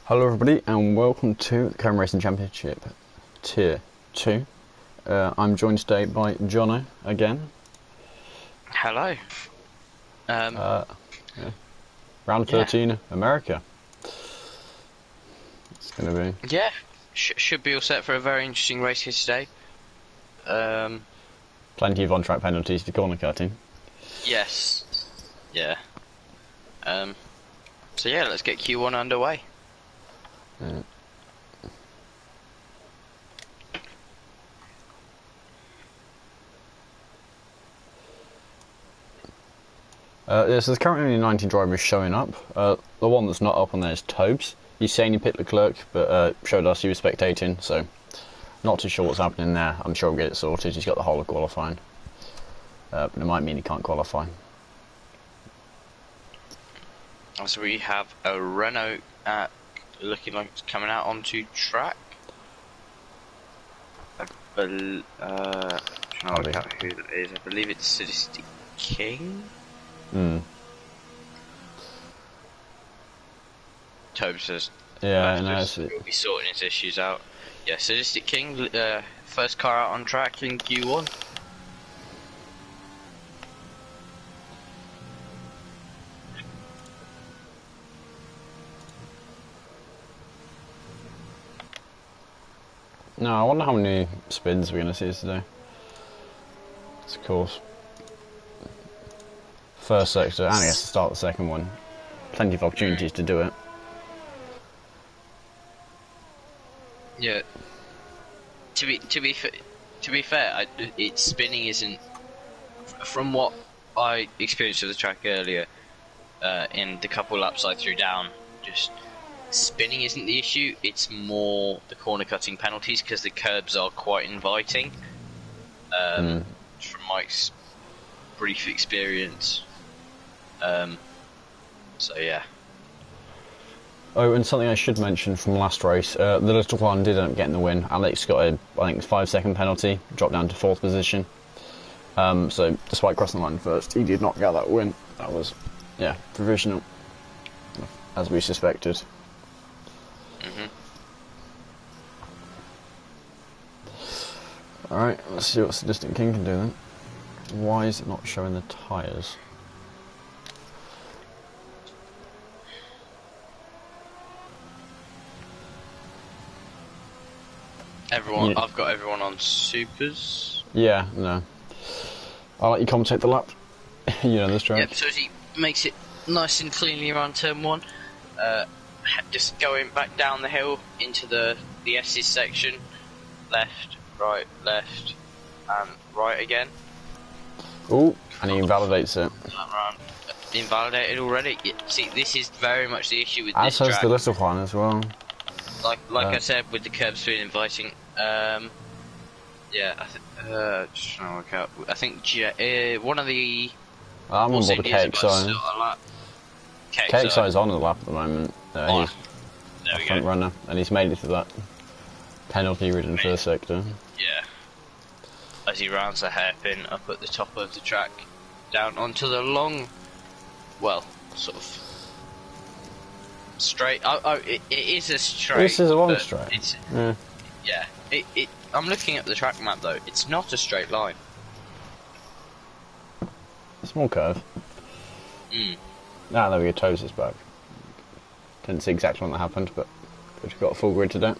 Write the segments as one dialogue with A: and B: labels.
A: Hello everybody and welcome to the Chrome Racing Championship Tier 2. I'm joined today by Jono again.
B: Hello.
A: Yeah. Round 13, America. It's going to be...
B: Yeah, should be all set for a very interesting race here today.
A: Plenty of on-track penalties for corner cutting.
B: Yes. Yeah. So yeah, let's get Q1 underway.
A: So there's currently only 90 drivers showing up. The one that's not up on there is Tobes. He's saying he picked Leclerc, but showed us he was spectating, so not too sure what's happening there. I'm sure we'll get it sorted. He's got the whole of qualifying. But it might mean he can't qualify.
B: So we have a Renault looking like it's coming out onto track. I don't know who that is. I believe it's Sadistic King. Tobe says,
A: yeah, no,
B: we'll be sorting his issues out. Yeah, Sadistic King, first car out on track in Q1.
A: No, I wonder how many spins we're going to see today. It's of course first sector, and he has to start the second one. Plenty of opportunities to do it.
B: Yeah. To be fair, its spinning isn't, from what I experienced of the track earlier, in the couple laps I threw down. Just spinning isn't the issue. It's more the corner cutting penalties because the curbs are quite inviting. From my brief experience. So yeah.
A: Oh, and something I should mention from last race, the little one did end up getting the win. Alex got a, I think, 5-second penalty, dropped down to 4th position. So, despite crossing the line first, he did not get that win. That was, yeah, provisional, as we suspected. Alright, let's see what Sadistic King can do then. Why is it not showing the tyres?
B: Everyone,
A: Yeah.
B: I've got everyone on supers.
A: Yeah, no. I'll let you commentate the lap. You know this track.
B: Yep, so he makes it nice and cleanly around turn 1. Just going back down the hill into the S's section. Left, and right again.
A: Oh, and he invalidates it.
B: Round. Invalidated already. See, this is very much the issue with
A: As
B: this
A: has
B: track.
A: the little one as well.
B: Like I said, with the curbs being inviting. Yeah, just trying to work out. I think one of the.
A: I'm on board the cake sign. Cake sign's on the lap at the moment.
B: There
A: He's
B: we
A: a front
B: go.
A: runner, and he's made it to that penalty-ridden first sector.
B: Yeah. As he rounds the hairpin up at the top of the track, down onto the long, well, sort of straight. It is a straight.
A: This is a long straight.
B: It's,
A: Yeah.
B: yeah. I'm looking at the track map though. It's not a straight line.
A: Small curve. Ah, there we go, Toes is back. Didn't see exactly when that happened, but we've got a full grid to do.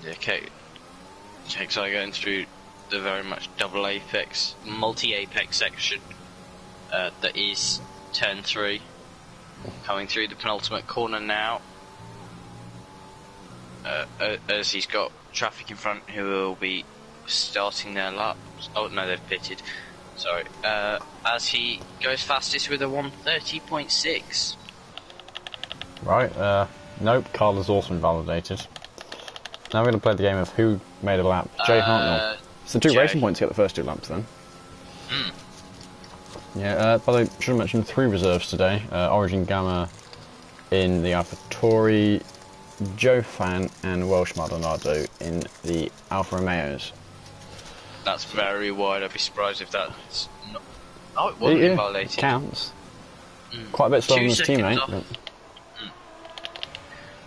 B: Yeah, Cake's going through the very much double apex, multi-apex section that is turn 3. Coming through the penultimate corner now. As he's got traffic in front who will be starting their laps. Oh no, they've pitted. Sorry. As he goes fastest with a 1:30.6.
A: Right, nope, Carl is also invalidated. Now we're going to play the game of who made a lap. Jay Hartnell. So 2 racing points to get the first 2 laps then. Yeah, by the way, should have mentioned 3 reserves today. Origin Gamma in the AlphaTauri, Joe Fan and Welsh Maldonado in the Alfa Romeos.
B: That's very wide. I'd be surprised if that's not. Oh, it wasn't invalidated.
A: Counts. Quite a bit slower than
B: 2
A: his
B: seconds
A: teammate.
B: off.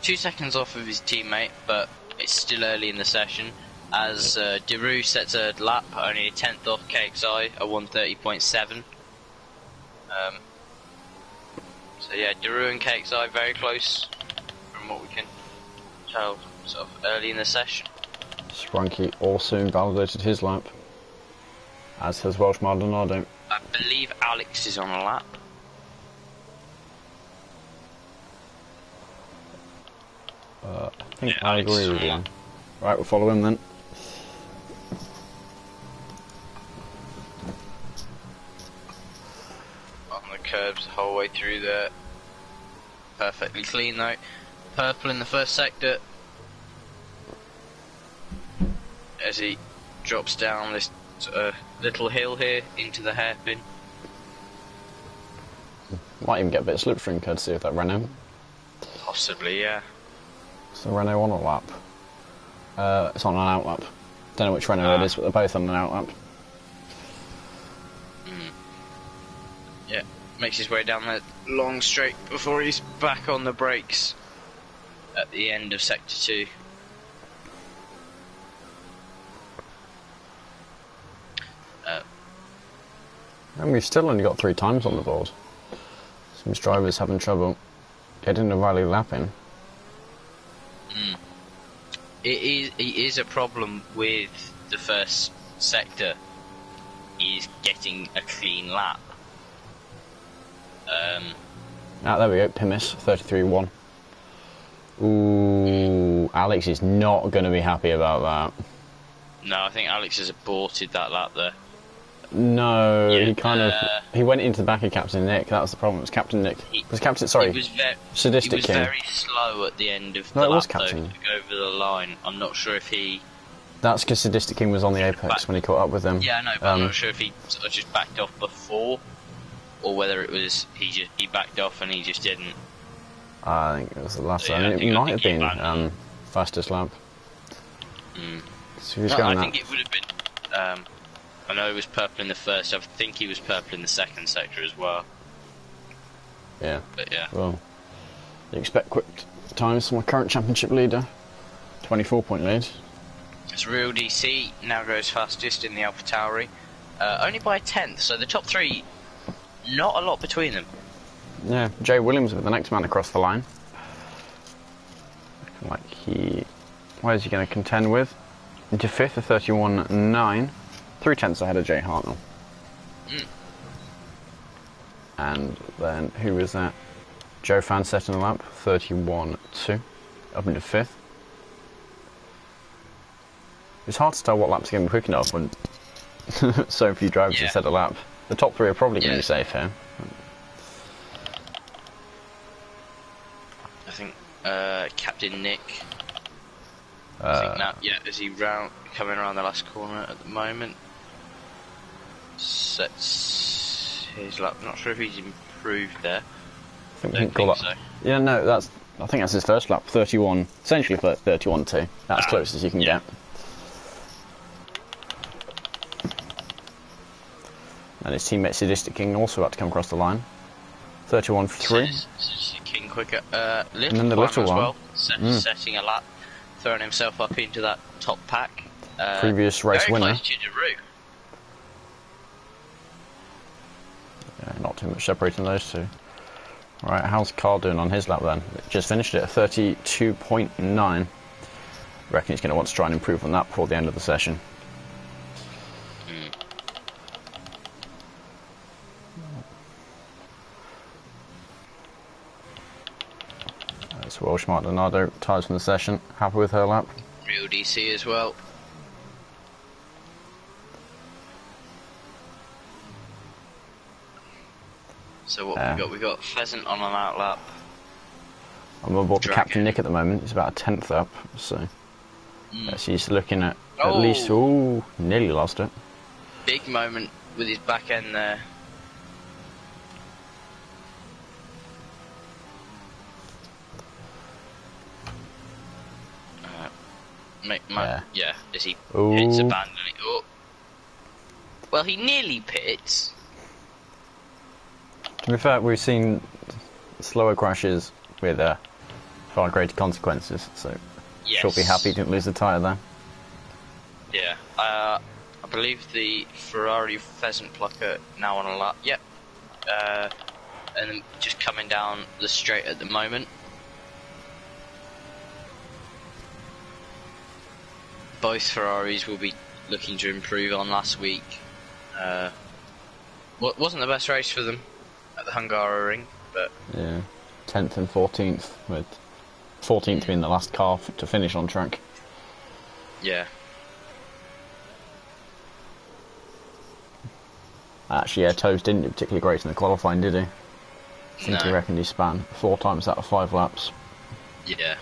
B: 2 seconds off of his teammate, but it's still early in the session. As Deroux sets a lap, only a tenth off KXI, a 1:30.7. So yeah, Deroux and KXI very close from what we can tell, sort of early in the session.
A: Swanky also invalidated his lap, as has Welsh Maldonado.
B: I believe Alex is on a lap.
A: I think
B: Yeah,
A: I
B: Alex
A: agree
B: is
A: with
B: on a
A: you.
B: lap.
A: Right, we'll follow him then.
B: On the curbs the whole way through there. Perfectly clean though. Purple in the first sector. As he drops down this little hill here into the hairpin.
A: Might even get a bit of slipstream courtesy of that Renault.
B: Possibly, yeah.
A: So Renault on a lap. It's on an out lap. Don't know which Renault it is, but they're both on an out lap.
B: Yeah, makes his way down the long straight before he's back on the brakes at the end of Sector 2.
A: And we've still only got 3 times on the board. Some drivers having trouble getting a rally lap in.
B: It is a problem with the first sector, is getting a clean lap.
A: There we go, Pimis, 33-1. Ooh, Alex is not going to be happy about that.
B: No, I think Alex has aborted that lap there.
A: No,
B: Yeah,
A: he went into the back of Captain Nick. That was the problem. It was Captain Nick.
B: He
A: Sadistic
B: was
A: King.
B: very slow at the end of
A: No,
B: the
A: it was
B: lap, though,
A: Captain.
B: to go over the line. I'm not sure if he...
A: That's because Sadistic King was on the apex when he caught up with him.
B: Yeah, I know, but I'm not sure if he sort of just backed off before, or whether it was he backed off and he just didn't.
A: I think it was the last
B: Yeah,
A: one.
B: I
A: It
B: think
A: might have
B: he
A: been
B: abandoned.
A: fastest lap. So who's
B: No,
A: going
B: I
A: that?
B: think it would have been... I know it was purple in the first, I think he was purple in the second sector as well.
A: Yeah.
B: But yeah.
A: Well, you expect quick times from my current championship leader. 24-point lead.
B: It's Real DC now goes fastest in the AlphaTauri. Only by a tenth, so the top 3, not a lot between them.
A: Yeah, Jay Williams with the next man across the line. Looking like where's he going to contend with? Into 5th at 31.9. 3 tenths ahead of Jay Hartnell. And then, who was that? Joe Fansett in the lap, 31.2. Up into 5th. It's hard to tell what laps are going to be quick enough when so few drivers have set a lap. The top 3 are probably going to be safe here.
B: I think Captain Nick. I think now, is he coming around the last corner at the moment? Sets his lap. I'm not sure if he's improved there.
A: I think so. Yeah, no, I think that's his first lap. 31, essentially 31.2. That's close as you can get. And his teammate Sadistic King also about to come across the line. 31.3.
B: King quicker.
A: And then the little
B: as
A: one.
B: well, setting a lap, throwing himself up into that top pack.
A: Previous race
B: very
A: winner.
B: Close to Deroux.
A: Yeah, not too much separating those two. Right, how's Carl doing on his lap then? Just finished it at 32.9. Reckon he's going to want to try and improve on that before the end of the session. That's Welsh Maldonado, ties from the session. Happy with her lap.
B: Real DC as well. So what we got? We got Pheasant on an out lap.
A: I'm aboard the Captain Nick at the moment. He's about a tenth up, so he's looking at least. Ooh, nearly lost it.
B: Big moment with his back end there. As he hits abandoning. Oh. Well, he nearly pits.
A: To be fair, we've seen slower crashes with far greater consequences, so
B: Yes.
A: she'll be happy he didn't lose the tyre there.
B: Yeah. I believe the Ferrari Pheasant Plucker now on a lap. Yep. And then just coming down the straight at the moment. Both Ferraris will be looking to improve on last week. Wasn't the best race for them at the Hungaroring, but
A: Yeah, 10th and 14th, with 14th being the last car to finish on track.
B: yeah.
A: Actually, yeah, Toes didn't do particularly great in the qualifying, did he? I think he
B: No.
A: reckoned he span 4 times out of 5 laps.
B: Yeah.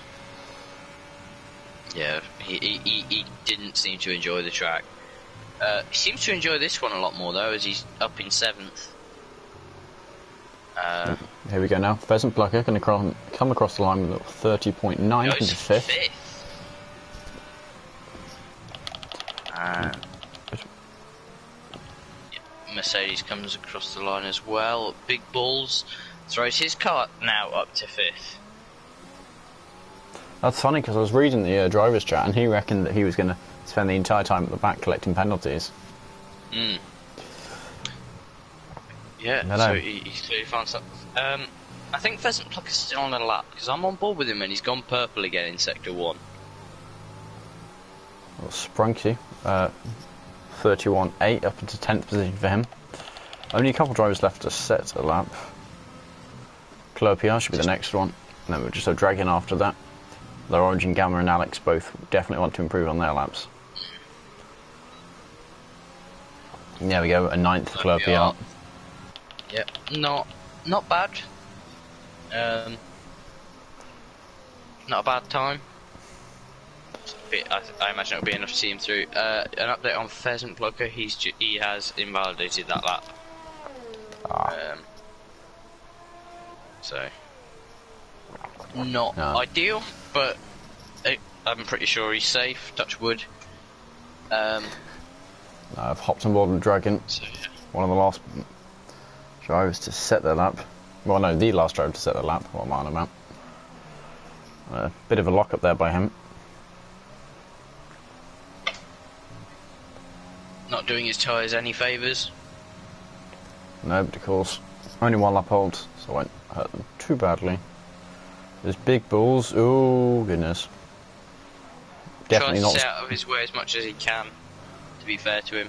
B: Yeah, he didn't seem to enjoy the track. He seems to enjoy this one a lot more though, as he's up in 7th.
A: Here we go now. Pheasant Plucker going to come across the line with a 30.9
B: Goes
A: into 5th.
B: Mercedes comes across the line as well. Big Balls throws his car now up to 5th.
A: That's funny because I was reading the driver's chat and he reckoned that he was going to spend the entire time at the back collecting penalties.
B: Mm. Yeah,
A: I
B: so
A: know.
B: he's clearly found something. I think Pheasant Plucker's still on a lap because I'm on board with him and he's gone purple again in Sector 1.
A: Well, Sprunky, 31.8 up into 10th position for him. Only a couple drivers left to set a lap. Clopia should be the next one. And then we're just a dragon after that. The Origin Gamma and Alex both definitely want to improve on their laps. And there we go, a 9th for Clopia.
B: Yep, not bad. Not a bad time. I imagine it'll be enough to see him through. An update on Pheasant Plucker. He has invalidated that lap. So not ideal, but I'm pretty sure he's safe. Touch wood.
A: I've hopped on board the Dragon.
B: So, yeah.
A: One of the last drivers to set their lap. Well, no, the last driver to set their lap. What am I on about? A bit of a lock up there by him.
B: Not doing his tyres any favours.
A: No, but of course, only 1 lap hold, so I won't hurt them too badly. There's Big Balls. Oh, goodness. Definitely
B: Tries to
A: not.
B: stay out of his way as much as he can, to be fair to him.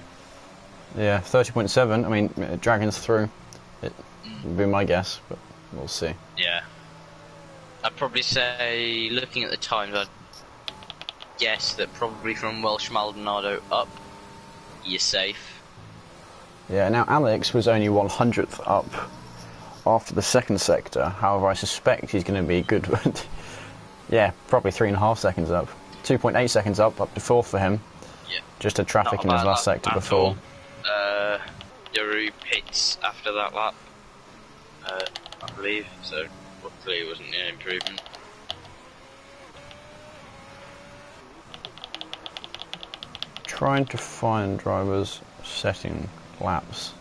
A: Yeah, 30.7. I mean, Dragon's through. It would be my guess, but we'll see.
B: Yeah. I'd probably say, looking at the times, I'd guess that probably from Welsh Maldonado up, you're safe.
A: Yeah, now Alex was only 100th up after the second sector. However, I suspect he's going to be good. Yeah, probably 3.5 seconds up. 2.8 seconds up to 4th for him.
B: Yeah.
A: Just a traffic in his last sector before.
B: Yaru pits after that lap, I believe, so hopefully it wasn't an improvement.
A: Trying to find drivers setting laps.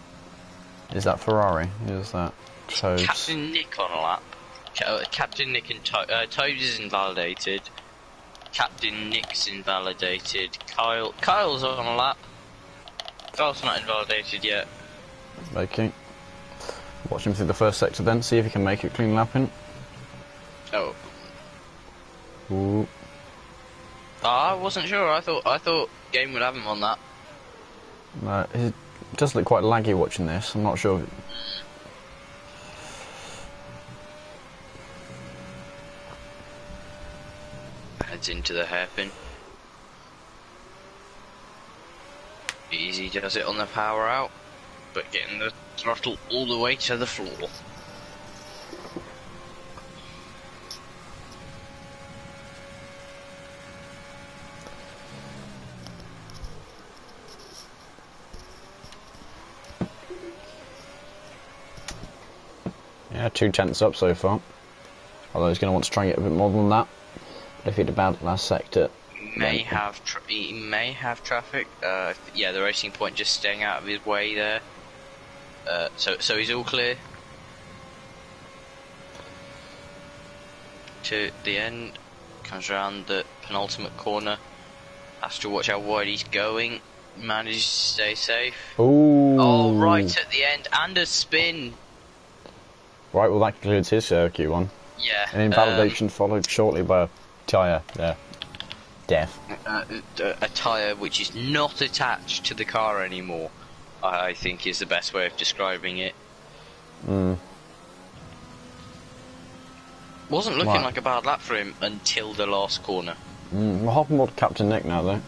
A: Is that Ferrari? Is that Toads?
B: Captain Nick on a lap. Captain Nick and Toads is invalidated. Captain Nick's invalidated. Kyle's on a lap. Kyle's not invalidated yet.
A: Okay. Watch him through the first sector then, see if he can make it clean lapping.
B: Oh.
A: Ooh.
B: I wasn't sure. I thought Game would have him on that.
A: It does look quite laggy watching this. I'm not sure.
B: Heads into the hairpin. Easy does it on the power out, but getting the throttle all the way to the floor.
A: Yeah, 2/10 up so far. Although he's going to want to try and get a bit more than that. But if he'd about the last sector.
B: He may have traffic. Yeah, the racing point just staying out of his way there. So he's all clear. to the end, comes around the penultimate corner, has to watch how wide he's going, manages to stay safe.
A: Ooh.
B: Oh, right at the end, and a spin.
A: Right, well that concludes his Q1.
B: Yeah.
A: An invalidation followed shortly by a tyre. Yeah. Death.
B: A tyre which is not attached to the car anymore, I think is the best way of describing it. Wasn't looking like a bad lap for him until the last corner.
A: We're hopping aboard Captain Nick now though.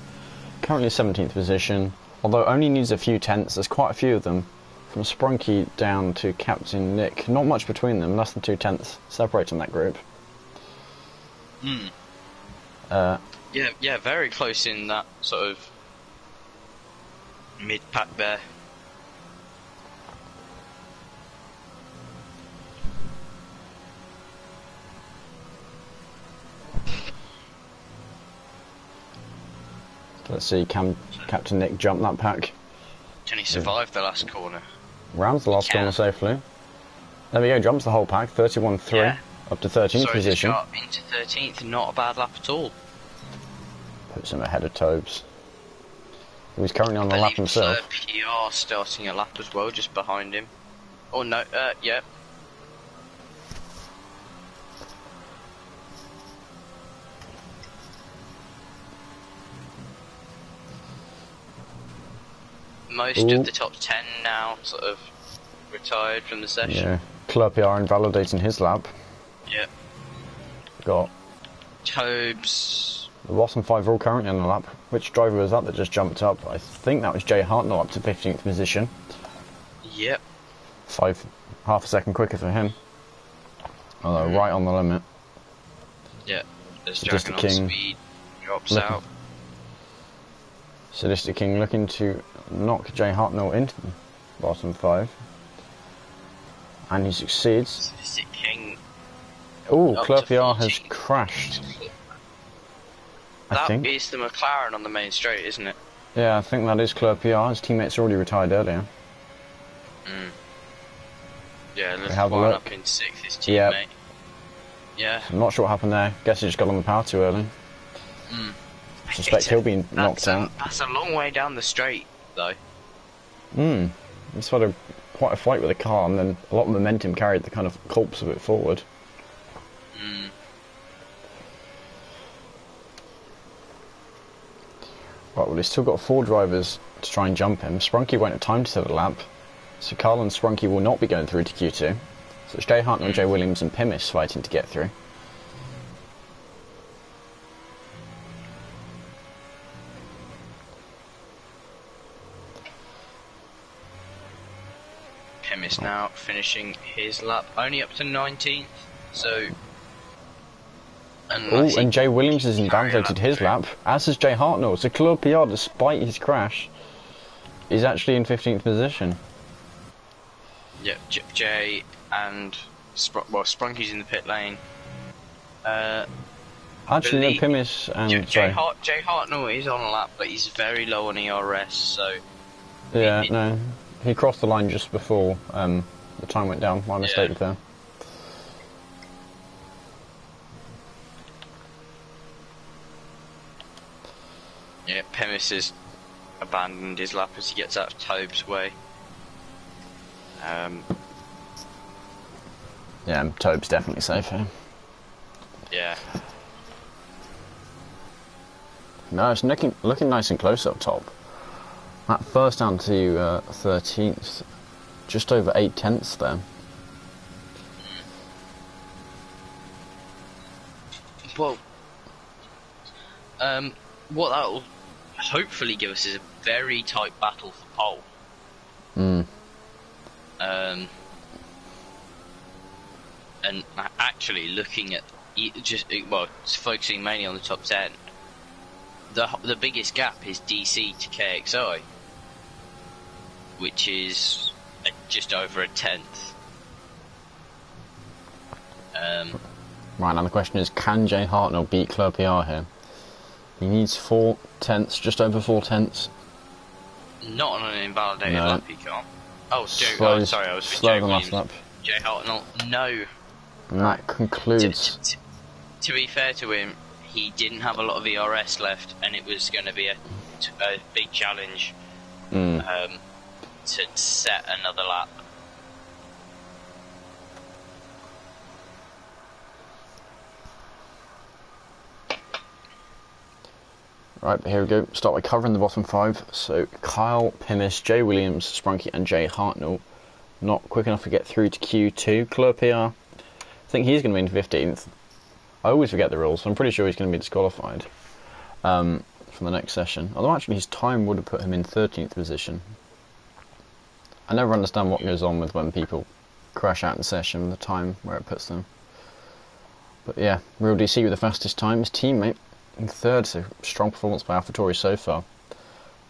A: Currently 17th position, although only needs a few tenths. There's quite a few of them. From Sprunky down to Captain Nick, not much between them, less than 2 tenths separating that group.
B: Yeah, very close in that sort of mid-pack there.
A: Let's see, can Captain Nick jump that pack?
B: Can he survive the last corner?
A: Rounds the last corner safely. There we go, jumps the whole pack, 31.3,
B: Yeah.
A: up to 13th position.
B: Into 13th, not a bad lap at all.
A: Puts him ahead of Tobes, who's currently on the lap himself.
B: PR starting a lap as well, just behind him. Oh no, yeah. Most of the top 10 now sort of retired from the session.
A: Yeah, PR invalidating his lap.
B: Yep.
A: Got
B: Tobes.
A: the bottom 5 are all currently on the lap. Which driver was that just jumped up? I think that was Jay Hartnell up to 15th position.
B: Yep.
A: Half a second quicker for him. Although right on the limit.
B: Yep. As
A: Sadistic
B: Dragon
A: King
B: on speed drops out.
A: Sadistic King looking to knock Jay Hartnell into the bottom 5. And he succeeds.
B: Sadistic King.
A: Oh,
B: Up
A: PR
B: to
A: has
B: 14.
A: crashed. I
B: That
A: think.
B: is the McLaren on the main straight, isn't it?
A: Yeah, I think that is PR. His teammates already retired earlier.
B: Yeah, let's
A: have a
B: one
A: look.
B: up in 6th, his
A: Yep.
B: teammate. Yeah.
A: I'm not sure what happened there. Guess he just got on the power too early. I suspect he'll be knocked out.
B: That's a long way down the straight, though.
A: He's had quite a fight with the car, and then a lot of momentum carried the kind of corpse of it forward. Right, well, he's still got 4 drivers to try and jump him. Sprunky won't have time to set a lap, so Carl and Sprunky will not be going through to Q2. So it's Jay Hartnell, Jay Williams and Pimis fighting to get through.
B: Pimis now finishing his lap, only up to 19th, so...
A: Oh, and Jay Williams has invalidated his lap, as has Jay Hartnell. So Club PR, despite his crash, is actually in 15th position.
B: Yep, Jay and... Sprunky's in the pit lane.
A: Actually, no, Pimis and
B: Jay Hartnell is on a lap, but he's very low on ERS, so...
A: Yeah, no. He crossed the line just before the time went down. My mistake there.
B: Yeah, Pimis has abandoned his lap as he gets out of Tobe's way.
A: Yeah, Tobe's definitely safe here.
B: Yeah.
A: No, it's looking nice and close up top. That first down to 13th, just over 8 tenths there.
B: Well, what that will hopefully give us is a very tight battle for pole. And actually looking at focusing mainly on the top 10, the biggest gap is DC to KXI, which is just over a tenth.
A: Right, now the question is, can Jay Hartnell beat Club PR here? He needs 4 tenths, just over 4 tenths.
B: Not on an invalidated lap, he can't. Oh, sorry, I was with
A: slower
B: Jay
A: than
B: Williams.
A: last lap.
B: Jay Hartnell, no.
A: And that concludes
B: to be fair to him, he didn't have a lot of ERS left, and it was going to be a big challenge to set another lap.
A: Right, here we go. Start by covering the bottom 5. So Kyle, Pimis, Jay Williams, Sprunky and Jay Hartnell not quick enough to get through to Q2. Clerpier, I think he's going to be in 15th. I always forget the rules, so I'm pretty sure he's going to be disqualified from the next session. Although actually his time would have put him in 13th position. I never understand what goes on with when people crash out in session, the time where it puts them. But yeah, Real DC with the fastest time, his teammate in 3rd, so strong performance by AlphaTauri so far.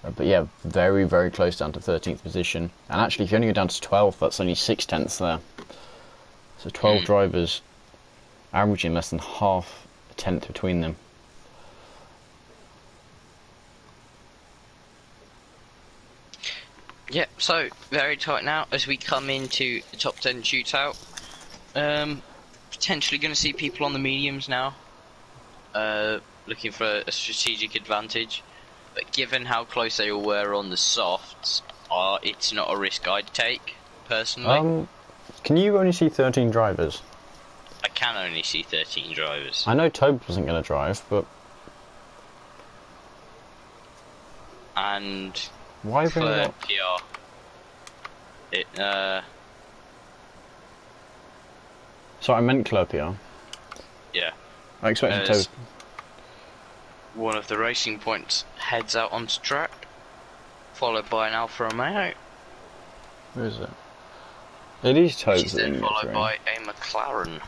A: But yeah, very, very close down to 13th position. And actually, if you only go down to 12th, that's only 6/10 there. So 12 drivers averaging less than half a tenth between them.
B: Yep, so very tight now as we come into the top 10 shootout. Potentially going to see people on the mediums now, looking for a strategic advantage. But given how close they all were on the softs, it's not a risk I'd take, personally.
A: Can you only see 13 drivers?
B: I can only see 13 drivers.
A: I know Tobe wasn't going to drive, but...
B: And...
A: Why have we only got... Sorry, I meant Clerpier.
B: Yeah.
A: I expected Tobe...
B: One of the Racing Points heads out onto track, followed by an Alfa Romeo.
A: Where is it? It is Tobe.
B: Which is then followed by a McLaren.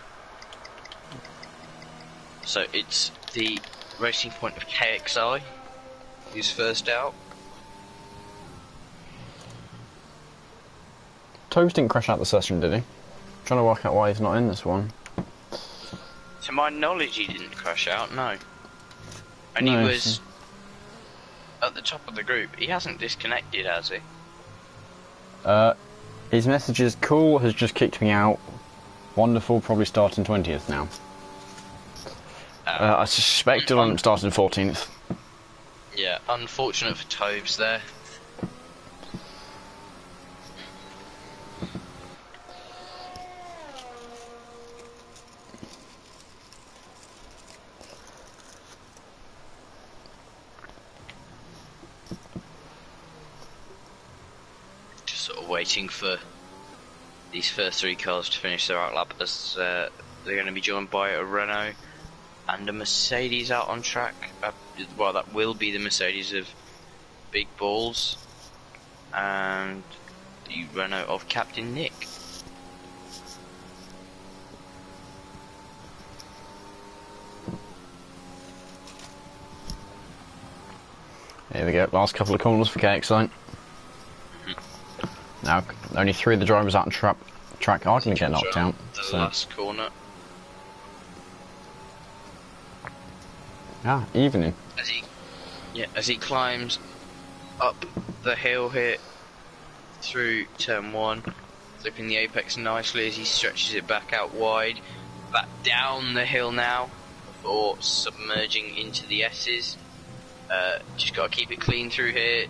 B: So it's the Racing Point of KXI who's first out.
A: Tobes didn't crash out the session, did he? I'm trying to work out why he's not in this one.
B: To my knowledge, he didn't crash out, no. And
A: no,
B: he was at the top of the group. He hasn't disconnected, has he?
A: His message is, cool, has just kicked me out. Wonderful, probably starting 20th now. I suspect it'll start in 14th.
B: Yeah, unfortunate for Tobes there. Just sort of waiting for these first 3 cars to finish their outlap, as they're going to be joined by a Renault and a Mercedes out on track. Well, that will be the Mercedes of Big Balls and the Renault of Captain Nick.
A: Here we go, last couple of corners for KXI. Now, only 3 of the drivers out on track are going to get knocked out.
B: The last corner.
A: Ah, evening.
B: As he climbs up the hill here through turn 1, flipping the apex nicely as he stretches it back out wide, back down the hill now before submerging into the S's. Just got to keep it clean through here,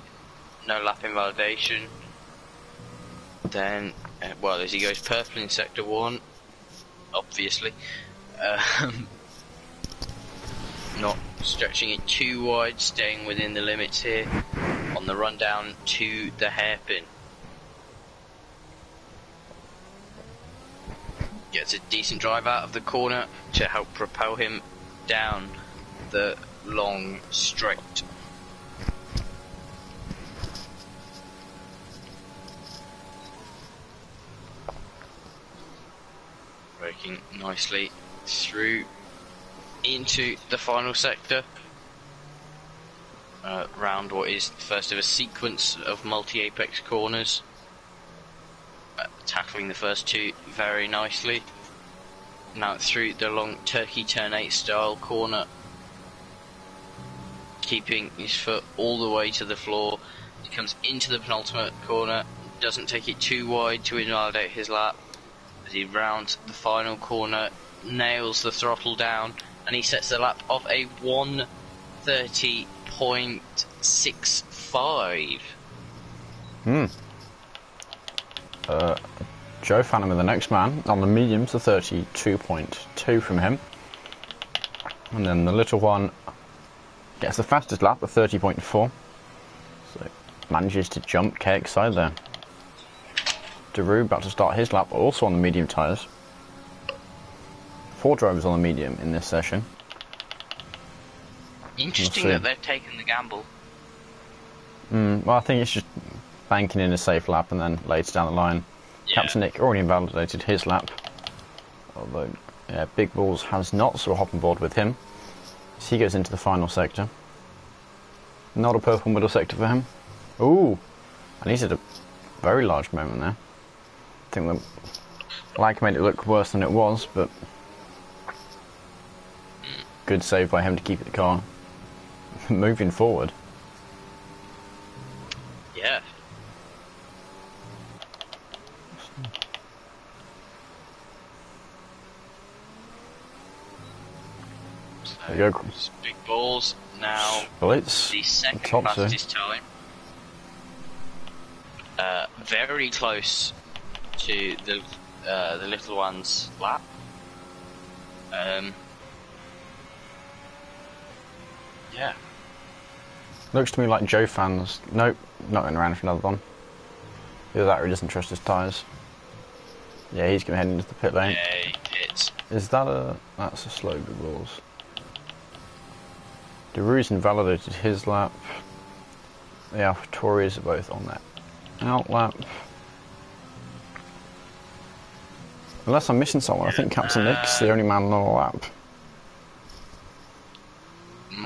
B: no lap invalidation. Then, well, as he goes purple in sector 1, obviously, not stretching it too wide, staying within the limits here on the run down to the hairpin. Gets a decent drive out of the corner to help propel him down the long straight. Working nicely through into the final sector. Round what is the first of a sequence of multi-apex corners. Tackling the first 2 very nicely. Now through the long turkey turn 8 style corner. Keeping his foot all the way to the floor. He comes into the penultimate corner. Doesn't take it too wide to invalidate his lap. As he rounds the final corner, nails the throttle down and he sets the lap of a 1:30.65.
A: Joe Fannin with the next man on the mediums, a 32.2 from him. And then the little one gets the fastest lap, a 30.4. So manages to jump KX side there. Daru about to start his lap, also on the medium tyres. 4 drivers on the medium in this session.
B: Interesting that they've taken the gamble.
A: Well, I think it's just banking in a safe lap and then later down the line.
B: Yeah.
A: Captain Nick already invalidated his lap. Although, yeah, Big Balls has not, so we'll hop on board with him. So he goes into the final sector. Not a purple middle sector for him. Ooh! And he's at a very large moment there. I think the lag made it look worse than it was, but good save by him to keep the car moving forward.
B: Yeah.
A: There you go.
B: Big Balls now.
A: Well, it's
B: The second
A: top two.
B: fastest time. Very close to the little one's lap. Yeah.
A: Looks to me like Joe fans. Nope, not going around for another one. Either that or he doesn't trust his tyres. Yeah, he's going to head into the pit lane.
B: Yeah, it's
A: Is that a... that's a slow Big Balls. DeRue's invalidated his lap. The AlphaTauris are both on that out lap. Unless I'm missing someone, I think Captain Nick's the only man on the lap.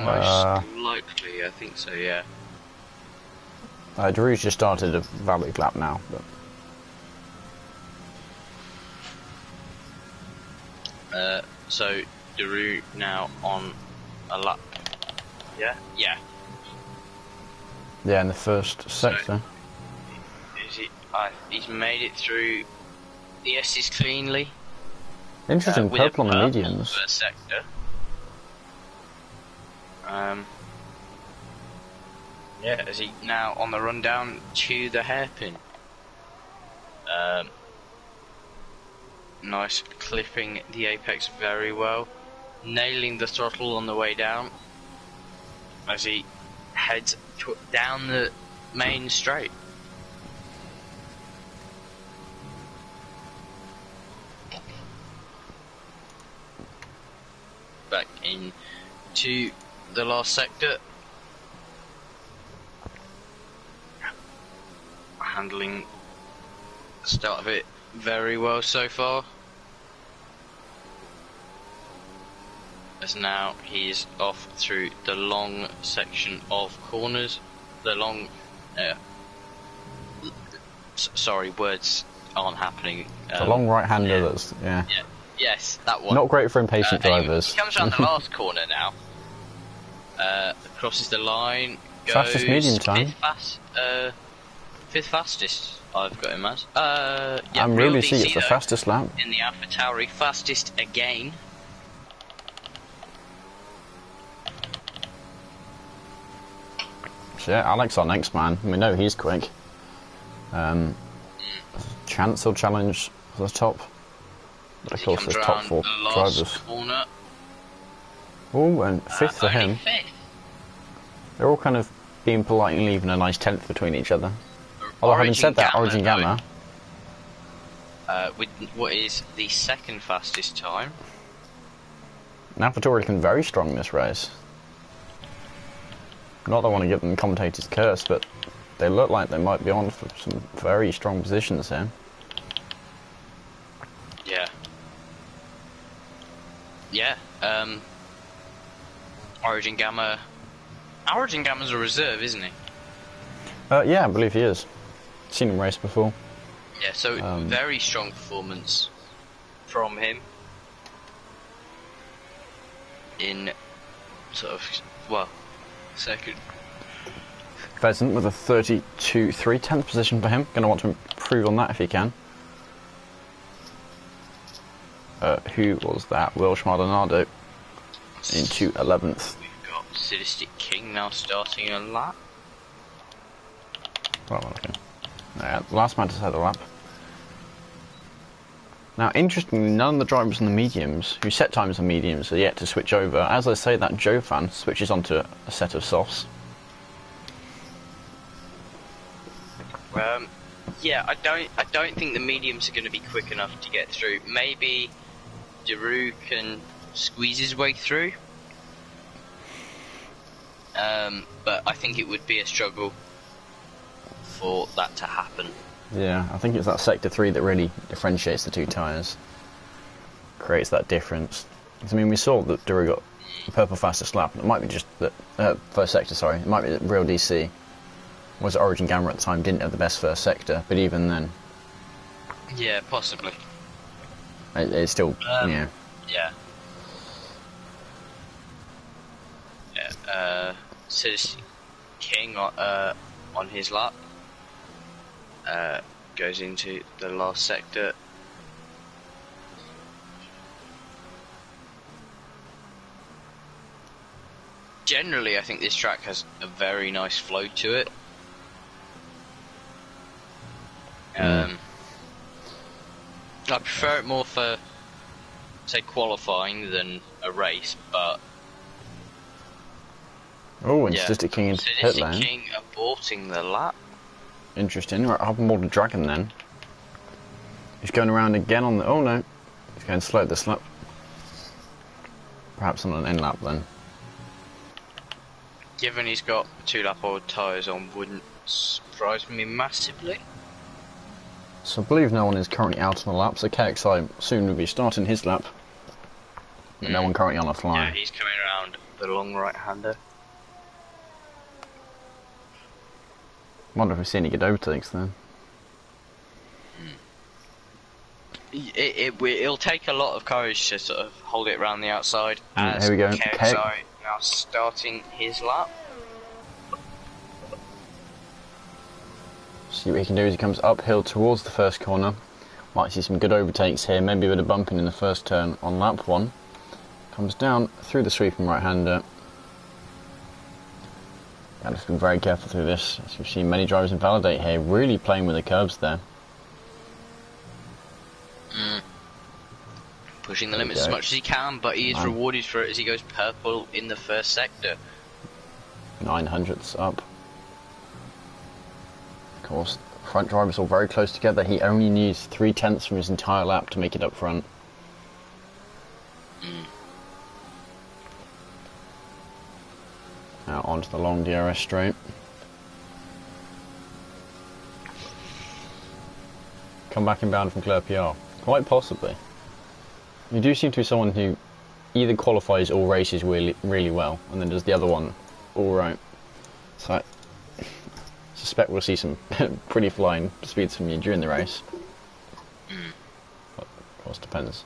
B: most likely, I think so. Yeah.
A: DeRue's just started a valid lap now, but
B: So Daru now on a lap. Yeah. Yeah.
A: yeah, in the first sector.
B: Is it? He's made it through the S's cleanly.
A: Interesting,
B: with a
A: purple on the mediums.
B: First sector. Yeah, is he now on the run down to the hairpin? Nice clipping the apex very well, nailing the throttle on the way down as he heads down the main straight. Back into the last sector. Handling the start of it very well so far. As now he's off through the long section of corners. The long... sorry, words aren't happening.
A: The long right-hander that's... yeah.
B: Yes, that one.
A: Not great for impatient
B: Anyway,
A: drivers.
B: he comes around the last corner now. Crosses the line. Goes
A: Fastest medium time.
B: Fifth fastest, I've got him as. Yeah,
A: I'm really
B: DC
A: seeing it's the
B: though,
A: fastest lap.
B: in the AlphaTauri, fastest again.
A: So yeah, Alex, our next man. We know he's quick. Chance will challenge for the top. But of course,
B: Comes
A: there's top
B: around
A: 4
B: the last
A: drivers.
B: corner.
A: Oh, and 5th for
B: Only
A: him.
B: 5th.
A: They're all kind of being polite and leaving a nice 10th between each other. Although having said that, Origin Gamma,
B: with what is the second fastest time.
A: AlphaTauri looking very strong in this race. Not that I want to give them commentator's curse, but they look like they might be on for some very strong positions here.
B: Yeah. Yeah. Origin Gamma. Origin Gamma's a reserve, isn't he?
A: Yeah, I believe he is. Seen him race before.
B: Yeah, so very strong performance from him in sort of, well, second.
A: Pheasant with a 32.3, 10th position for him. Going to want to improve on that if he can. Who was that? Will Maldonado. into 11th.
B: We've got Sadistic King now starting a lap.
A: Well, okay. The last man just had a lap. Now, interestingly, none of the drivers on the mediums, who set times on mediums, are yet to switch over. As I say, that Joe fan switches onto a set of softs.
B: Yeah, I don't think the mediums are going to be quick enough to get through. Maybe Daru can squeeze his way through. But I think it would be a struggle for that to happen.
A: Yeah, I think it's that sector 3 that really differentiates the two tyres. Creates that difference. I mean, we saw that Daru got the purple fastest lap. It might be just the first sector, sorry. It might be that Real DC was Origin Gamma at the time, didn't have the best first sector, but even then...
B: Yeah, possibly.
A: It's still, yeah.
B: Yeah. Yeah, says King on his lap. Goes into the last sector. Generally, I think this track has a very nice flow to it. I prefer it more for, say, qualifying than a race, but...
A: Oh, and Sadistic King into pit lane.
B: Sadistic King aborting the lap.
A: Interesting. Right, I'll more the Dragon then. He's going around again on the... Oh no, he's going slow this lap. Perhaps on an end lap then.
B: Given he's got 2-lap old tyres on, wouldn't surprise me massively.
A: So I believe no one is currently out on the lap, so KXI soon will be starting his lap. But no one currently on a fly.
B: Yeah, he's coming around the long right-hander.
A: Wonder if we see any good overtakes then.
B: It'll take a lot of courage to sort of hold it around the outside.
A: Here we go.
B: KXI now starting his lap.
A: See what he can do as he comes uphill towards the first corner. Might see some good overtakes here, maybe a bit of bumping in the first turn on lap 1. Comes down through the sweeping right-hander. Got to be very careful through this, as we've seen many drivers invalidate here, really playing with the curbs there.
B: Pushing the limits as much as he can, but he is rewarded for it as he goes purple in the first sector.
A: 900ths up. Of course, front drivers all very close together. He only needs 3/10 from his entire lap to make it up front. Now onto the long DRS straight. Come back inbound from Claire PR. Quite possibly. You do seem to be someone who either qualifies or races really, really well, and then does the other one all right. So I suspect we'll see some pretty flying speeds from you during the race. But of course, depends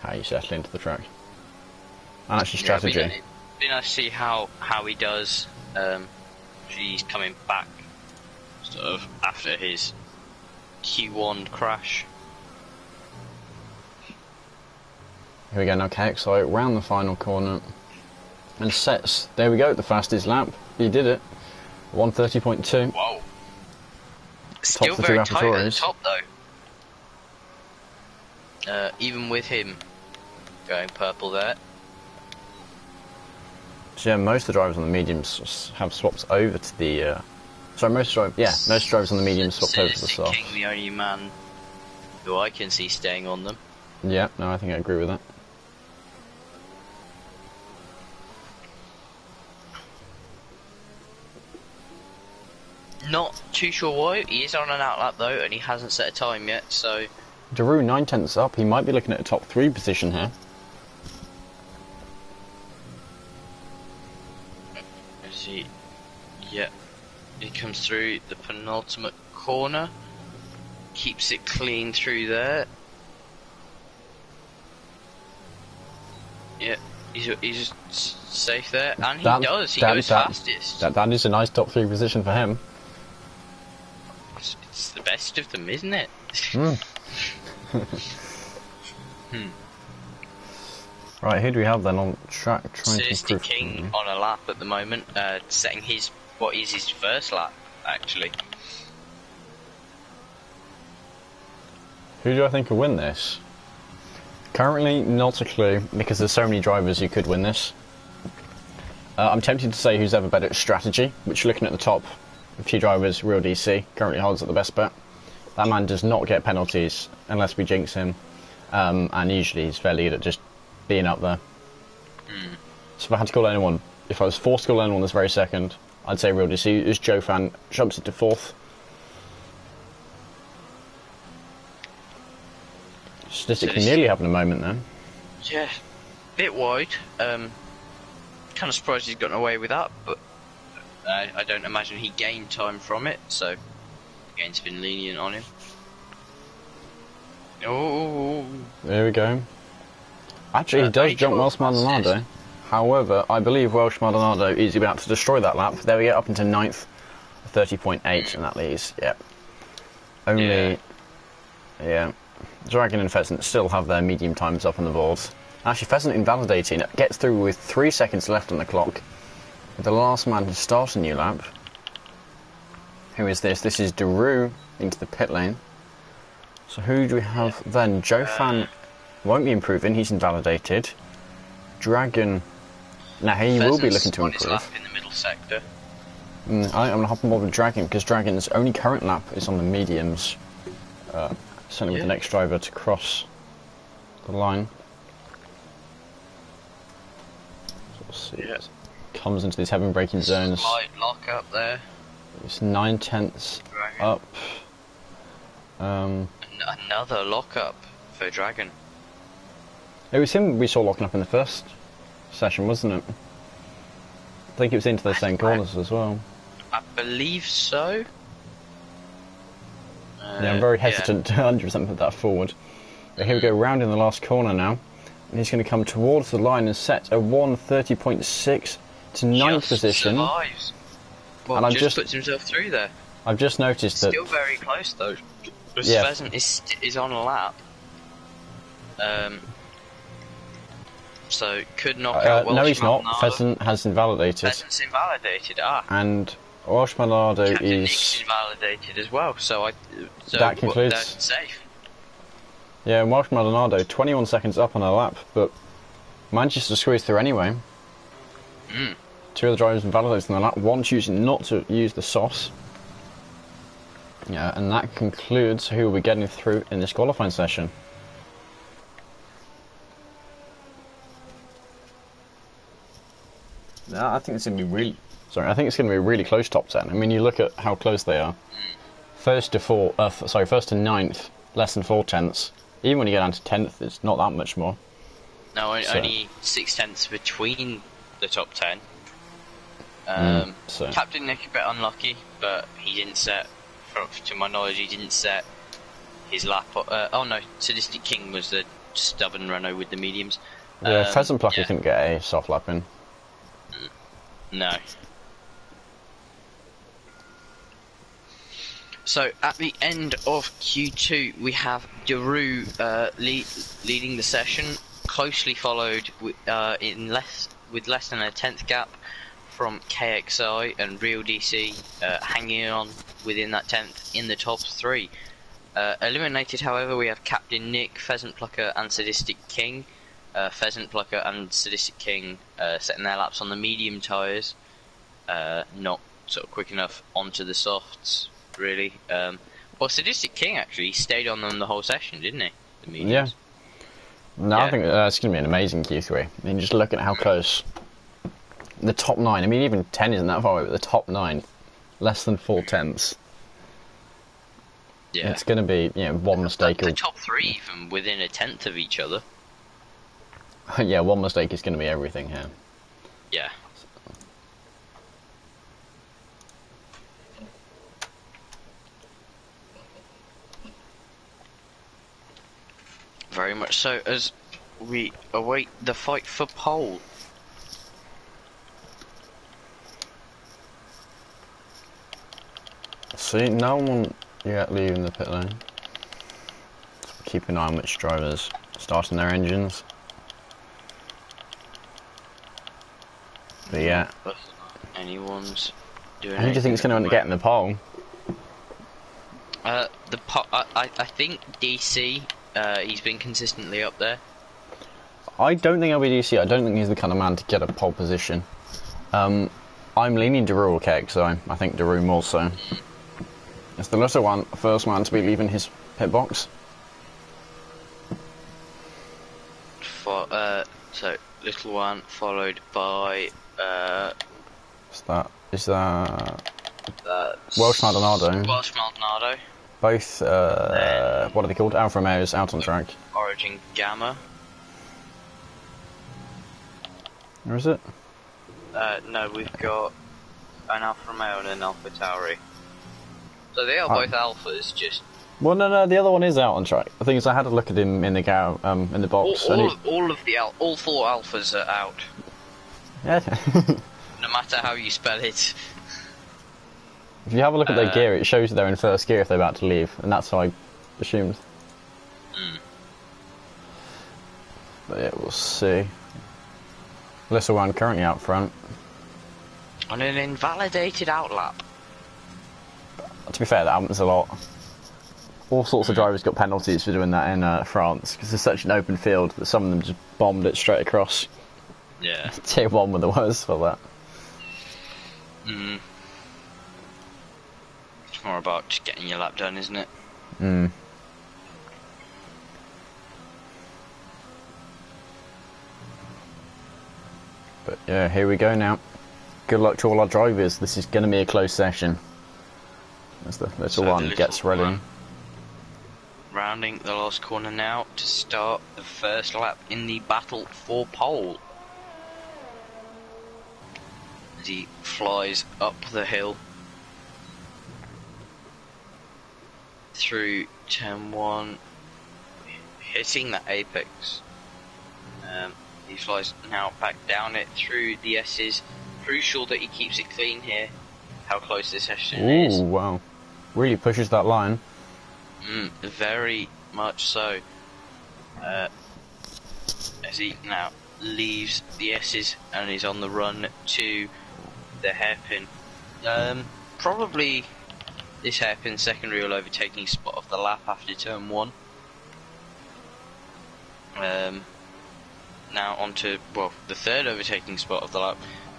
A: how you settle into the track. And actually strategy.
B: Yeah, it'd be nice to see how he does. He's coming back sort of after his Q1 crash.
A: Here we go now, KXI round the final corner and sets, there we go, the fastest lap. He did it. 1:30.2.
B: Whoa. Still very tight at the top though. Even with him going purple there.
A: So yeah, most of the drivers on the mediums have swapped over to the... most drivers on the mediums swapped over to the soft.
B: King, the only man who I can see staying on them.
A: Yeah, no, I think I agree with that.
B: Not too sure why. He is on an outlap though, and he hasn't set a time yet, so...
A: Daru 9/10 up, he might be looking at a top 3 position here.
B: Let's see. Yeah. He comes through the penultimate corner. Keeps it clean through there. Yeah, he's safe there, and he does. He goes fastest.
A: That is a nice top 3 position for him.
B: It's the best of them, isn't it?
A: Right, who do we have then on track trying to
B: Sadistic
A: improve?
B: King on a lap at the moment, setting what is his first lap, actually.
A: Who do I think will win this? Currently, not a clue, because there's so many drivers who could win this. I'm tempted to say who's ever better at strategy, which looking at the top, a few drivers, Real DC, currently holds at the best bet. That man does not get penalties unless we jinx him, and usually he's fairly good at just being up there. So if I had to call anyone, if I was forced to call anyone this very second, I'd say Real DC. As Joe Fan jumps into 4th. Statistic can nearly having a moment then.
B: Yeah, bit wide. Kind of surprised he's gotten away with that, but I don't imagine he gained time from it, so the game's been lenient on him. Oh,
A: there we go. Actually, he does jump Welsh Maldonado. However, I believe Welsh Maldonado is about to destroy that lap. There we get up into 9th, 30.8, and that leaves, only, Dragon and Pheasant still have their medium times up on the boards. Actually, Pheasant invalidating gets through with 3 seconds left on the clock. The last man to start a new lap. Who is this? This is Daru into the pit lane. So who do we have then? Joe Fan won't be improving, he's invalidated. Dragon, now he will be looking to improve.
B: Lap in the middle sector.
A: I'm going to hop on board with Dragon, because Dragon's only current lap is on the mediums. Certainly with the next driver to cross the line. So we'll see. Comes into these heaven braking zones.
B: Slight lock up there.
A: It's 9/10 up.
B: Another lock up for Dragon.
A: It was him we saw locking up in the first session, wasn't it? I think it was into the same corners as well.
B: I believe so.
A: Yeah, I'm very hesitant to 100% put that forward. But here we go, round in the last corner now. And he's going to come towards the line and set a 1:30.6 to 9th position.
B: Survives. Well,
A: and I've
B: just puts himself through there.
A: I've just noticed that...
B: Still very close though. Pheasant is on a lap. So could knock out Welsh
A: no, he's not.
B: Maldonado.
A: Pheasant has invalidated.
B: Pheasant's invalidated,
A: And Welsh Maldonado
B: Captain
A: is...
B: Nick's invalidated as well, so
A: that concludes...
B: That's safe.
A: Yeah, Welsh Maldonado, 21 seconds up on a lap, but manages to squeeze through anyway. 2 of the drivers invalidated on the lap, one choosing not to use the sauce. Yeah, and that concludes who will be getting through in this qualifying session. I think it's going to be really... Sorry, I think it's going to be a really close top 10. I mean, you look at how close they are. First to 9th, less than 4 tenths. Even when you get down to 10th, it's not that much more.
B: No, only 6 tenths between the top 10. Captain Nick a bit unlucky, but he didn't set, to my knowledge, he didn't set his lap. Oh no, Sadistic King was the stubborn runner with the mediums.
A: Yeah, Pheasant Plucker couldn't get a soft lap in.
B: No. So at the end of Q2, we have Daru leading the session, closely followed with less than a 10th gap from KXI and Real DC, hanging on within that 10th in the top 3. Eliminated, however, we have Captain Nick, Pheasant Plucker, and Sadistic King. Pheasant Plucker and Sadistic King setting their laps on the medium tyres, not sort of quick enough onto the softs, really. Well, Sadistic King actually stayed on them the whole session, didn't he? The mediums.
A: Yeah. No, I think that's going to be an amazing Q3. I mean, just look at how close. The top 9, I mean, even 10 isn't that far away, but the top 9, less than 4 tenths.
B: Yeah.
A: It's going to be, one mistake.
B: The top 3 even within a 10th of each other.
A: Yeah, one mistake is going to be everything here.
B: Yeah. Very much so, as we await the fight for pole.
A: See, no one yet leaving the pit lane. Keep an eye on which drivers starting their engines. But yeah.
B: Anyone's doing
A: Who do you think is going to end up getting the pole?
B: I think DC. He's been consistently up there.
A: I don't think I'll be DC. I don't think he's the kind of man to get a pole position. I'm leaning Daru or Keck, so I think Daru more so. It's the little one, first man to be leaving his pit box.
B: So little one followed by
A: Is that Welsh Maldonado?
B: Welsh Maldonado.
A: Both what are they called? Alfa Romeos out on track.
B: Origin Gamma.
A: Or is it?
B: No, we've got an Alfa Romeo and an Alfa Tauri. So they are both Alphas, just...
A: Well, no, the other one is out on track. The thing is, I had a look at him in the in the box.
B: All four Alphas are out.
A: Yeah.
B: No matter how you spell it.
A: If you have a look at their gear, it shows they're in first gear if they're about to leave, and that's how I assumed. But yeah, we'll see. Little one currently out front.
B: On an invalidated outlap.
A: To be fair, that happens a lot. All sorts of drivers got penalties for doing that in France, because it's such an open field that some of them just bombed it straight across.
B: Yeah.
A: Tier 1 were the worst for that.
B: It's more about just getting your lap done, isn't it?
A: But yeah, here we go now. Good luck to all our drivers. This is going to be a close session. As the little one gets ready.
B: Rounding the last corner now to start the first lap in the battle for pole. As he flies up the hill through turn 1, hitting the apex. He flies now back down it through the S's. Crucial that he keeps it clean here. How close this session is.
A: Ooh, wow. Really pushes that line.
B: Very much so. As he now leaves the S's and is on the run to the hairpin. Probably this hairpin secondary will overtaking spot of the lap after turn 1. Now onto, well, the third overtaking spot of the lap.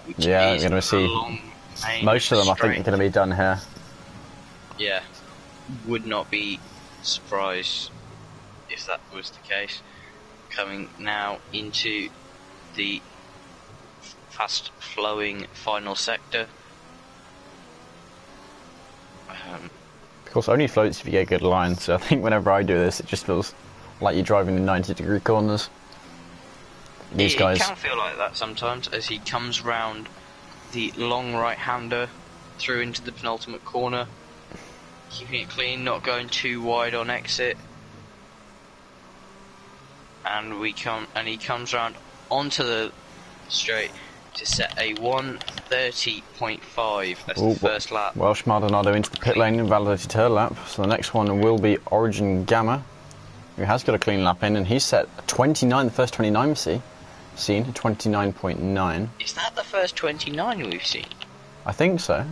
B: Which
A: yeah,
B: is
A: we're going to see most of them, I think, are going to be done here.
B: Yeah, would not be surprised if that was the case. Coming now into the fast flowing final sector.
A: Of course, only floats if you get a good line, so I think whenever I do this, it just feels like you're driving in 90-degree corners. These guys...
B: It can feel like that sometimes, as he comes round the long right-hander through into the penultimate corner, keeping it clean, not going too wide on exit. And he comes round onto the straight to set a 1:30.5 as the first lap.
A: Welsh Maldonado into the pit lane, invalidated her lap. So the next one will be Origin Gamma, who has got a clean lap in, and he's set 29, the first 29 we've seen, 29.9.
B: Is that the first 29 we've seen?
A: I think so.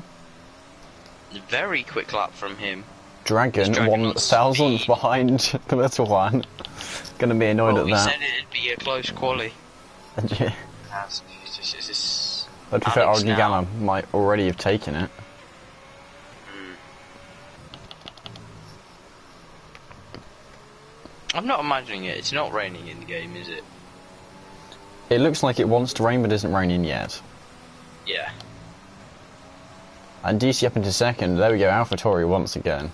B: Very quick lap from him.
A: Dragon 1,000th behind the little one. Gonna be annoyed at that.
B: We said it'd be a close quali.
A: Yeah. But to be fair, Origin Gamma might already have taken it.
B: I'm not imagining it. It's not raining in the game, is it?
A: It looks like it wants to rain, but isn't raining yet.
B: Yeah.
A: And DC up into second. There we go, AlphaTauri once again.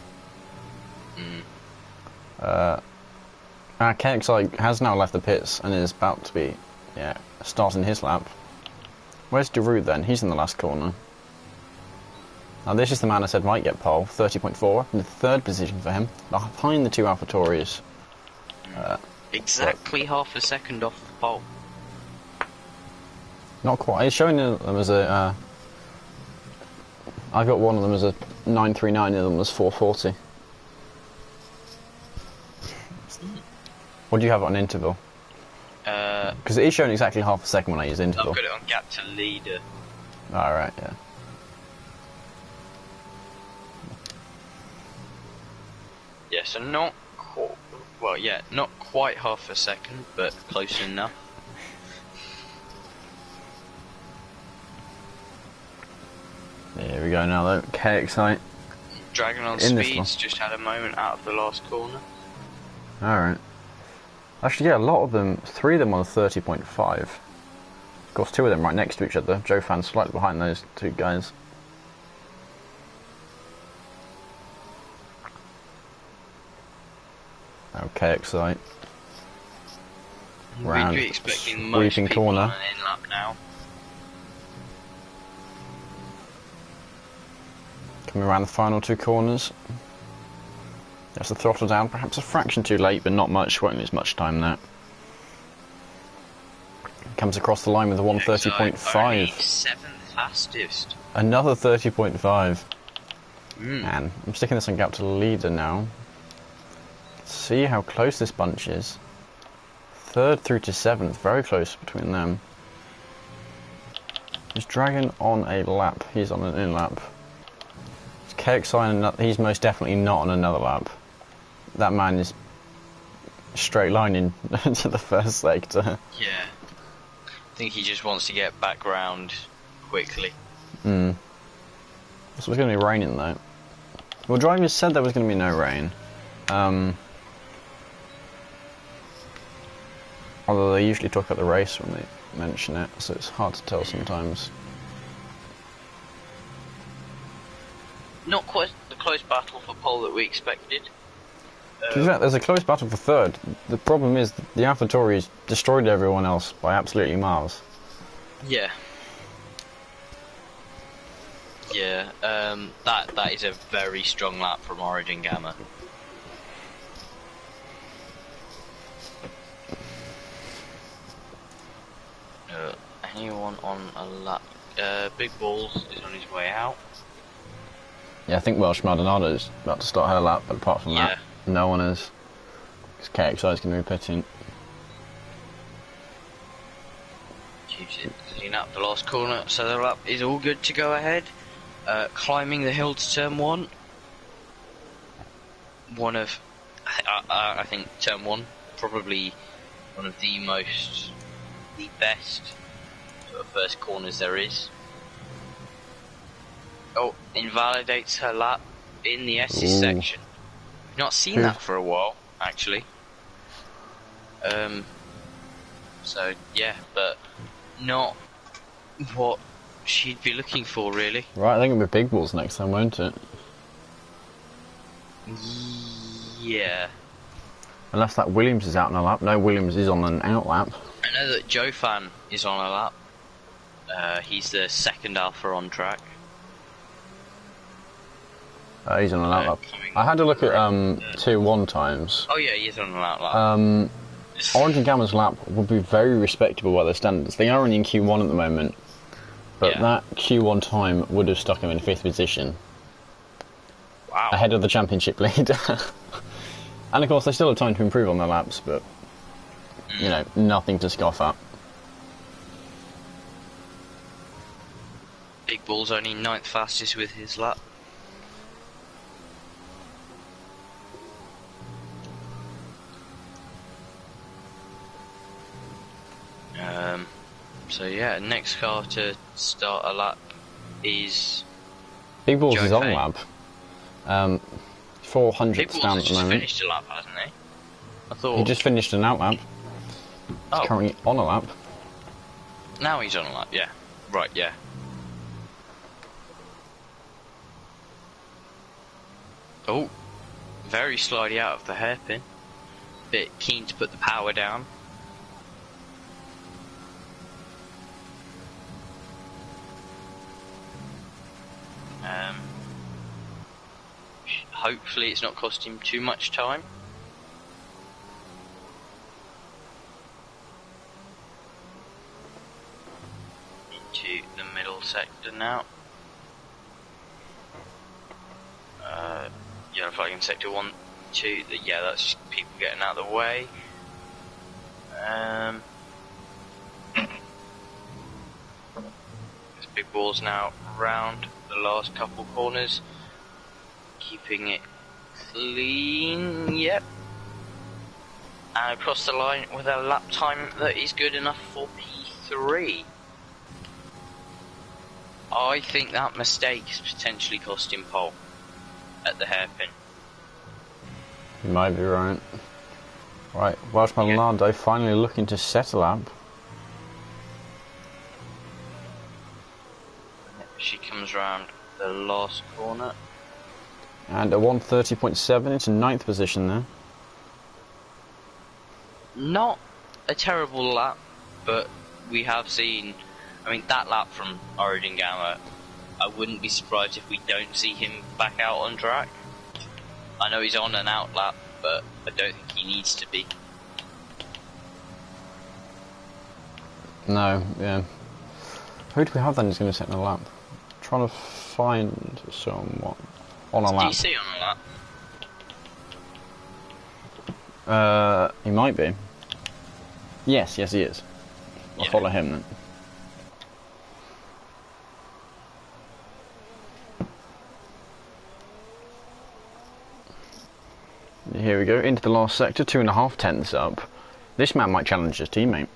A: KXI has now left the pits and is about to be, starting his lap. Where's Daru then? He's in the last corner. Now this is the man I said might get pole, 30.4, in the third position for him, behind the two AlphaTauris.
B: Exactly half a second off the pole.
A: Not quite. It's showing them as a... I got one of them as a 939, the other one was 440. What do you have on interval? Because it is showing exactly half a second when I use interval.
B: I've got it on gap to leader.
A: Alright, yeah.
B: Yeah, so not not quite half a second, but close enough.
A: Here we go now though, KXI.
B: Dragon on
A: In this
B: Speeds just had a moment out of the last corner.
A: Alright. Actually, yeah, a lot of them, 3 of them on 30.5. Of course, 2 of them right next to each other. Joe Fan's slightly behind those 2 guys. Okay, KXI.
B: We'd be expecting most
A: sweeping
B: people
A: corner.
B: on an in lap now.
A: Coming around the final 2 corners. That's the throttle down, perhaps a fraction too late, but not much, won't lose much time there. Comes across the line with a 130.5.
B: 7th fastest.
A: Another 30.5.
B: Mm.
A: Man, I'm sticking this on gap to the leader now. See how close this bunch is. 3rd through to 7th, very close between them. Is Dragon on a lap? He's on an in lap. Is KXI, he's most definitely not on another lap. That man is straight lining to the first sector.
B: Yeah. I think he just wants to get back round quickly.
A: So it's going to be raining though. Well, drivers said there was going to be no rain. Although they usually talk about the race when they mention it, so it's hard to tell sometimes.
B: Not quite the close battle for pole that we expected.
A: There's a close battle for 3rd. The problem is the AlphaTauri's destroyed everyone else by absolutely miles.
B: Yeah. Yeah, that is a very strong lap from Origin Gamma. Anyone on a lap? Big Balls is on his way out.
A: Yeah, I think Welsh Maldonado's about to start her lap, but apart from that, no one is. Because KXI is going to be pitting.
B: Keeps it clean up the last corner, so the lap is all good to go ahead. Climbing the hill to turn 1. I think turn 1, probably one of the best sort of first corners there is. Oh, invalidates her lap in the S's section. We've not seen that for a while, actually. So yeah, but not what she'd be looking for, really.
A: Right, I think it'll be Big Balls next time, won't it?
B: Yeah.
A: Unless that Williams is out on a lap. No, Williams is on an out lap.
B: I know that Joe Fan is on a lap. He's the 2nd Alpha on track.
A: He's on an out lap. I had a look at 2-1 times.
B: Oh yeah, he's on an out lap.
A: Origin Gamma's lap would be very respectable by their standards. They are only in Q1 at the moment, but that Q1 time would have stuck him in 5th position.
B: Wow.
A: Ahead of the championship leader. And of course they still have time to improve on their laps, but you know, nothing to scoff at.
B: Big Ball's only 9th fastest with his lap. So yeah, next car to start a lap is
A: Big Balls
B: Joe
A: is on
B: Fay.
A: lap. 400th down at the moment.
B: Finished a lap, hasn't he? I thought
A: He just finished an out lap. He's currently on a lap.
B: Now he's on a lap, yeah. Right, yeah. Oh, very slidey out of the hairpin. Bit keen to put the power down. Hopefully it's not cost him too much time. Into the middle sector now. Yellow flag in sector 1, 2. Yeah, that's just people getting out of the way. Big balls now round the last couple corners, keeping it clean. Yep. And across the line with a lap time that is good enough for P3. I think that mistake has potentially cost him pole at the hairpin.
A: You might be right. Right, Welsh Maldonado finally looking to set a lap.
B: She comes round the last corner.
A: And a 1:30.7 into 9th position there.
B: Not a terrible lap, but we have seen, I mean, that lap from Origin Gamma, I wouldn't be surprised if we don't see him back out on track. I know he's on an out lap, but I don't think he needs to be.
A: No, yeah. Who do we have then who's going to set in a lap? Trying to find someone on a lap.
B: DC on a lap?
A: He might be. Yes, he is. I'll follow him then. Here we go, into the last sector, 2.5 tenths up. This man might challenge his teammate.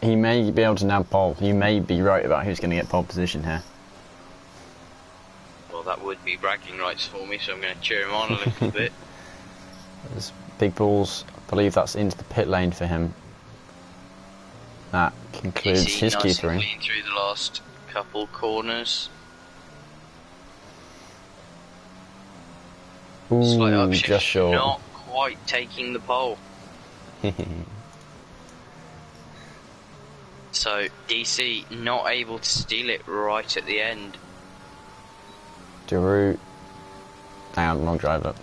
A: He may be able to nab pole. You may be right about who's going to get pole position here.
B: Well, that would be bragging rights for me, so I'm going to cheer him on a little bit.
A: There's big balls. I believe that's into the pit lane for him. That concludes his
B: nice
A: Q3.
B: And clean through the last couple corners. Slight
A: Ooh,
B: upshift,
A: just short.
B: not quite taking the pole. So DC not able to steal it right at the end.
A: Daru. Hang on, wrong driver.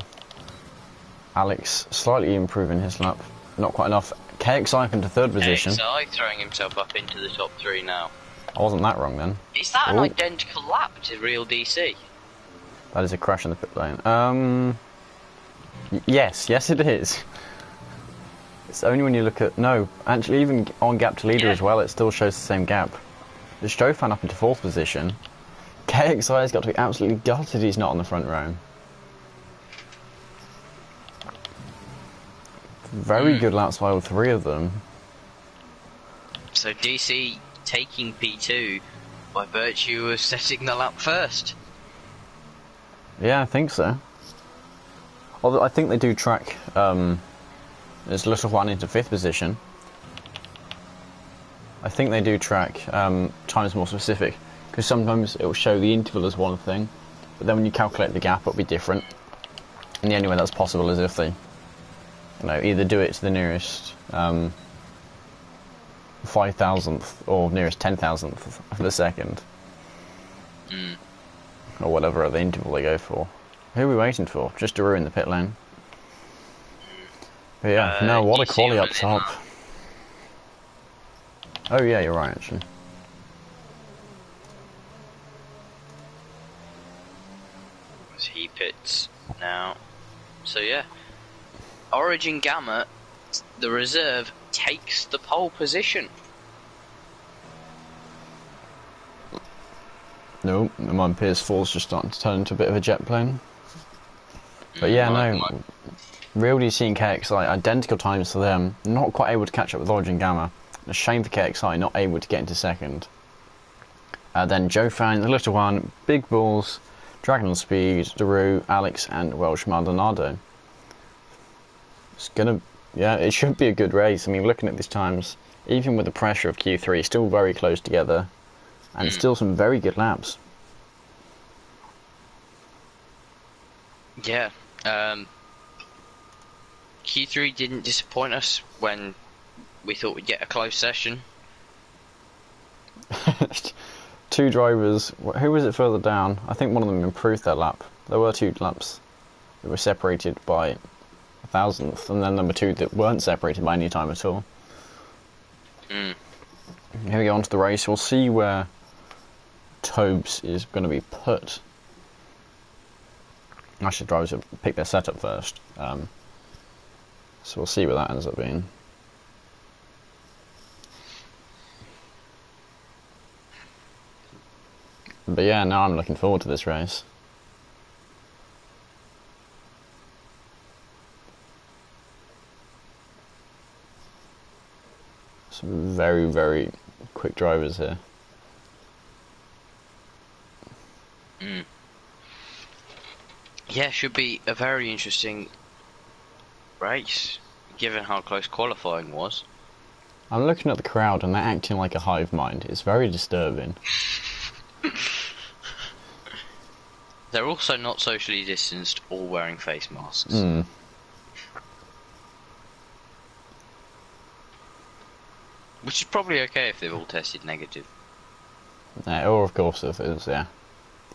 A: Alex slightly improving his lap. Not quite enough. KXI into 3rd position.
B: KXI throwing himself up into the top 3 now.
A: I wasn't that wrong then.
B: Is that an identical lap to real DC?
A: That is a crash in the pit lane. Yes it is. It's only when you look at... No, actually even on gap to leader as well, it still shows the same gap. The Strofan up into 4th position. KXI has got to be absolutely gutted he's not on the front row. Very good laps by all 3 of them.
B: So DC taking P2 by virtue of setting the lap first.
A: Yeah, I think so. Although I think they do track this little one into 5th position. I think they do track times more specific, because sometimes it will show the interval as one thing, but then when you calculate the gap it'll be different. And the only way that's possible is if they, you know, either do it to the nearest 5,000th or nearest 10,000th of the second. Or whatever the interval they go for. Who are we waiting for? Just to ruin the pit lane. But yeah, no, what a quality up top. Oh yeah, you're right actually.
B: As he pits now. So yeah. Origin Gamma, the reserve, takes the pole position.
A: No, my PS4's just starting to turn into a bit of a jet plane. But yeah, no, Real DC and KXI, identical times to them, not quite able to catch up with Origin Gamma. A shame for KXI, not able to get into 2nd. Then Joe Fan, the little one, Big Balls, Dragon on Speed, Daru, Alex and Welsh Maldonado. It's gonna, yeah, it should be a good race. I mean, looking at these times, even with the pressure of Q3, still very close together. And still some very good laps.
B: Yeah. Q3 didn't disappoint us when we thought we'd get a close session.
A: 2 drivers. Who was it further down? I think one of them improved their lap. There were 2 laps that were separated by 1,000th, and then number 2 that weren't separated by any time at all. Here we go on to the race. We'll see where Tobes is going to be put. Actually, drivers will pick their setup first. So we'll see where that ends up being. But yeah, now I'm looking forward to this race. Some very, very quick drivers here.
B: Yeah, should be a very interesting race, given how close qualifying was.
A: I'm looking at the crowd and they're acting like a hive mind. It's very disturbing.
B: They're also not socially distanced or wearing face masks. Which is probably okay if they've all tested negative.
A: Or of course if it was, yeah.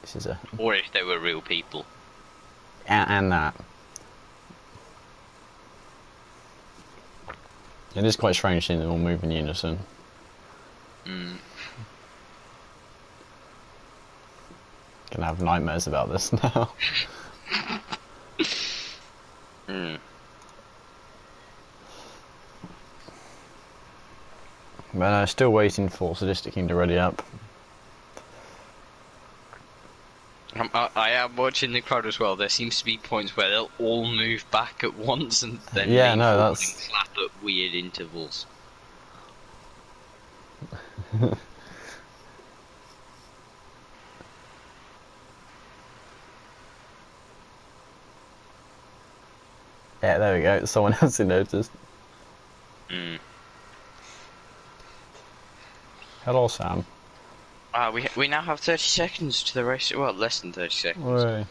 A: This is a...
B: Or if they were real people.
A: And that. It is quite strange seeing them all move in unison. Gonna have nightmares about this now. But still waiting for Sadistic King to ready up.
B: I am watching the crowd as well. There seems to be points where they'll all move back at once and then lean forward and clap at weird intervals.
A: Yeah, there we go. Someone else who noticed. Hello, Sam.
B: We now have 30 seconds to the race. Well, less than 30 seconds.
A: Right.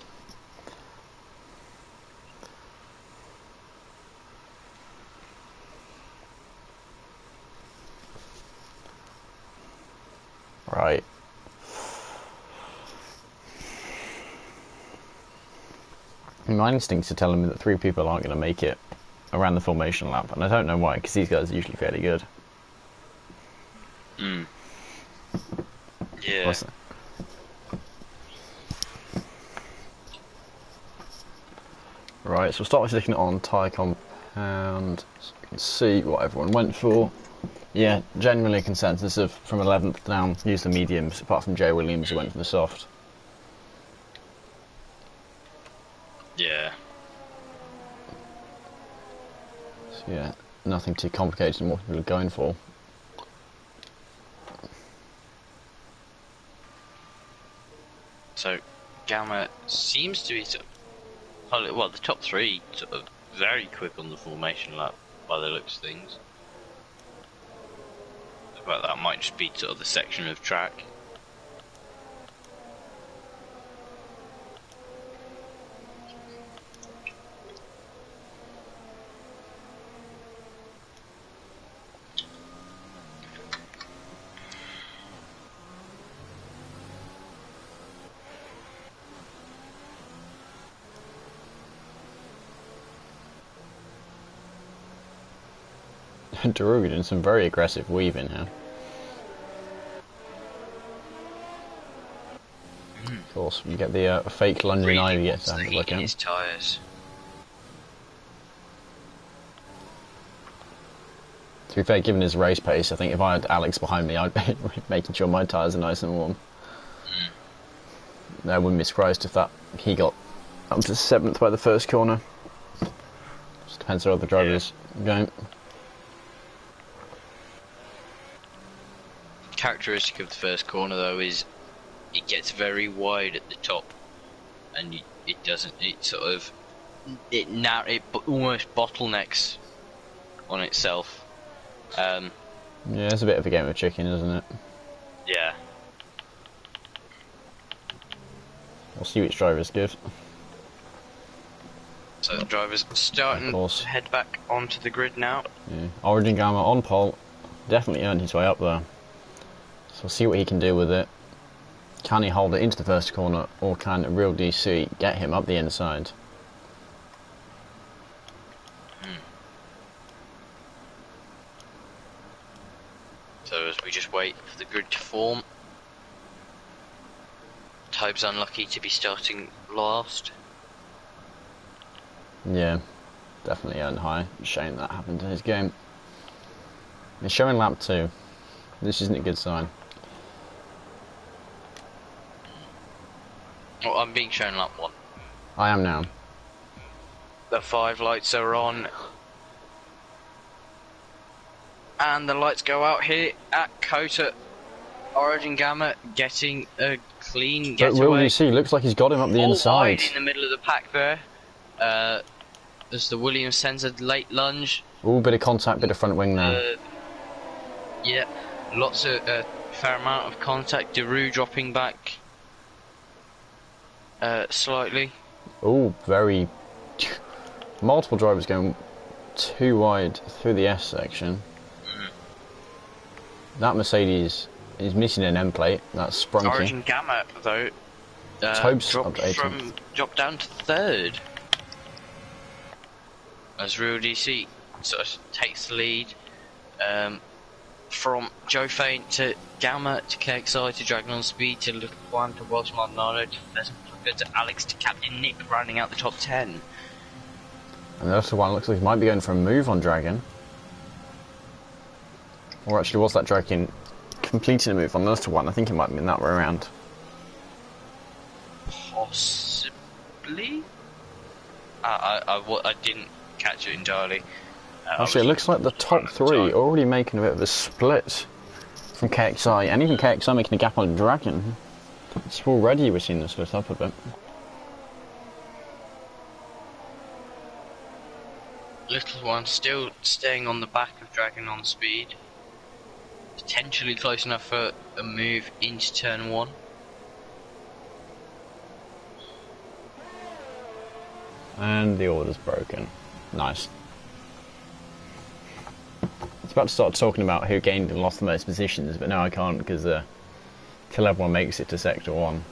A: Right. My instincts are telling me that 3 people aren't going to make it around the formation lap, and I don't know why, because these guys are usually fairly good.
B: Yeah.
A: Right, so we'll start with sticking it on tyre compound, so you can see what everyone went for. Yeah, generally a consensus of from 11th down, use the mediums, apart from Jay Williams who went for the soft.
B: Yeah.
A: So yeah, nothing too complicated in what people are going for.
B: So, Gamma seems to be well, the top 3 sort of very quick on the formation lap by the looks of things. But that might just be sort of the section of track.
A: Daruga doing some very aggressive weaving here. Of course, you get the fake lunging
B: Really
A: eye you get
B: wants
A: to
B: the
A: have a
B: heat
A: look
B: in
A: at.
B: his tyres.
A: To be fair, given his race pace, I think if I had Alex behind me, I'd be making sure my tyres are nice and warm. I wouldn't be surprised if he got up to 7th by the first corner. Just depends how the drivers going.
B: Characteristic of the first corner though is it gets very wide at the top, and it almost bottlenecks on itself.
A: Yeah, it's a bit of a game of chicken, isn't it?
B: Yeah.
A: We'll see which drivers give.
B: So the driver's starting to head back onto the grid now.
A: Yeah. Origin Gamma on pole, definitely earned his way up there. So we'll see what he can do with it. Can he hold it into the first corner, or can Real DC get him up the inside?
B: So as we just wait for the grid to form, Tobe's unlucky to be starting last.
A: Yeah, definitely earned high. Shame that happened to his game. He's showing lap 2. This isn't a good sign.
B: Oh, I'm being shown lap 1.
A: I am now.
B: The 5 lights are on. And the lights go out here at Kota. Origin Gamma getting a clean
A: But will
B: getaway.
A: you see? Looks like he's got him up the
B: All
A: inside.
B: wide in the middle of the pack there. As the Williams sends a late lunge.
A: Ooh, bit of contact, bit of front wing there.
B: Yeah, lots of fair amount of contact. Deroux dropping back slightly.
A: Ooh, very... Multiple drivers going too wide through the S section. That Mercedes is missing an end plate. That's Sprunky.
B: Origin Gamma, though, dropped down to 3rd. As Real DC sort of takes the lead from Joe Fain to Gamma to KXI to Dragon on Speed to Little Juan to Welsh Maldonado to Pheasant Plucker to Alex to Captain Nick, rounding out the top 10.
A: And the Little One looks like he might be going for a move on Dragon. Or actually, was that Dragon completing a move on the Little One? I think it might have been that way around.
B: Possibly? I didn't catch it entirely.
A: Actually, it looks like the top 3 already making a bit of a split from KXI, and even KXI making a gap on Dragon. So already we're seeing the split up a bit.
B: Little One still staying on the back of Dragon on Speed. Potentially close enough for a move into turn 1.
A: And the order's broken. Nice. I was about to start talking about who gained and lost the most positions, but now I can't because till everyone makes it to Sector 1.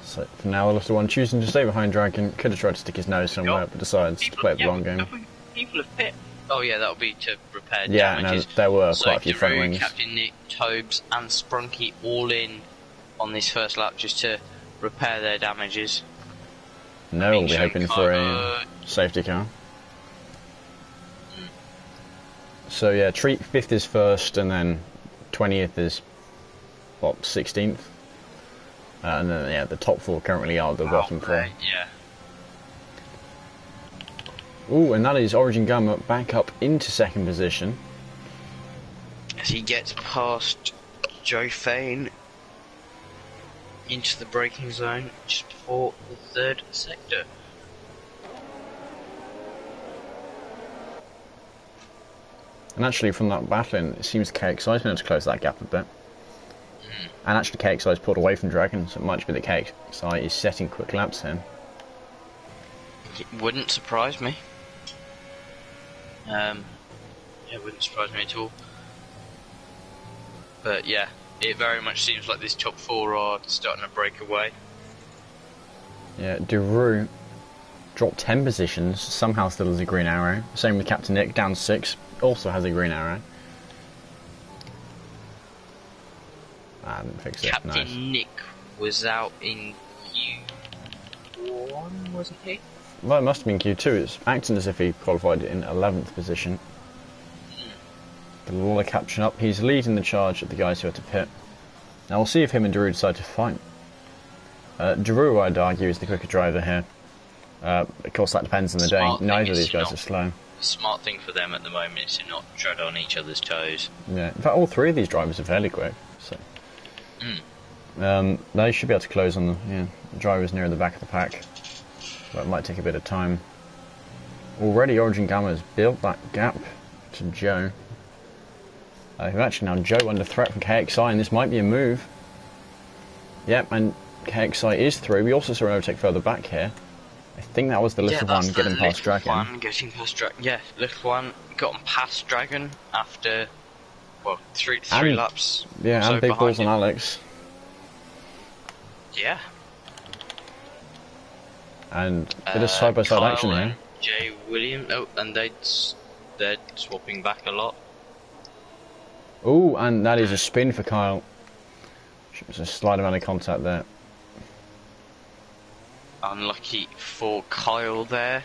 A: So for now, the Little One choosing to stay behind Dragon. Could have tried to stick his nose somewhere, but decides to play the long game.
B: People have pit. Oh yeah, that'll be to repair
A: yeah,
B: damages.
A: No, there were
B: So
A: quite a few front
B: Deroux,
A: wings.
B: Captain Nick, Tobes and Sprunky all in on this first lap just to repair their damages.
A: No, we'll be hoping for a safety car. So yeah, 5th is first, and then 20th is, what, 16th? And then, yeah, the top 4 currently are the bottom 4.
B: Yeah.
A: Ooh, and that is Origin Gamma back up into 2nd position.
B: As he gets past Joe Fain into the braking zone just before the 3rd sector.
A: And actually, from that battling, it seems KXI's been able to close that gap a bit. And actually, KXI's pulled away from Dragon, so it might be that KXI is setting quick laps in.
B: It wouldn't surprise me. It wouldn't surprise me at all. But yeah, it very much seems like this top 4 are starting to break away.
A: Yeah, Deroux dropped 10 positions, somehow still has a green arrow. Same with Captain Nick, down 6, also has a green arrow. I didn't fix it.
B: Captain
A: Nice.
B: Nick was out in Q1, wasn't he?
A: Well, it must have been Q2. It's acting as if he qualified in 11th position. The Lawler catching up. He's leading the charge of the guys who are to pit. Now we'll see if him and Deroux decide to fight. Deroux, I'd argue, is the quicker driver here. Of course, that depends on the day. Neither of these guys are slow.
B: The smart thing for them at the moment is to not tread on each other's toes.
A: Yeah, in fact, all 3 of these drivers are fairly quick. So. They should be able to close on the drivers near the back of the pack. But it might take a bit of time. Already Origin Gamma has built that gap to Joe. Actually now Joe under threat from KXI, and this might be a move. Yep, and KXI is through. We also saw an overtake further back here. I think that was the Little One getting past Dragon.
B: Yeah, Little One got past Dragon after, well, three laps.
A: Yeah, and big balls on Alex.
B: Yeah.
A: And a bit of side-by-side action here.
B: Jay Williams, and they're swapping back a lot.
A: Oh, and that is a spin for Kyle. There's a slight amount of contact there.
B: Unlucky for Kyle there.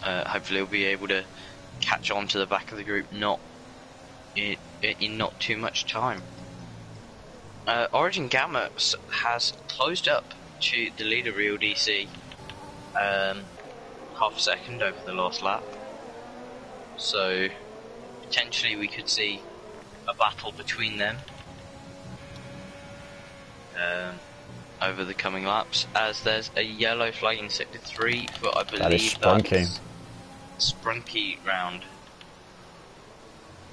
B: Hopefully he'll be able to catch on to the back of the group, not in not too much time. Origin Gamma has closed up to the leader Real DC half a second over the last lap, so potentially we could see a battle between them over the coming laps, as there's a yellow flag in sector 3 for, I believe, that's Sprunky round.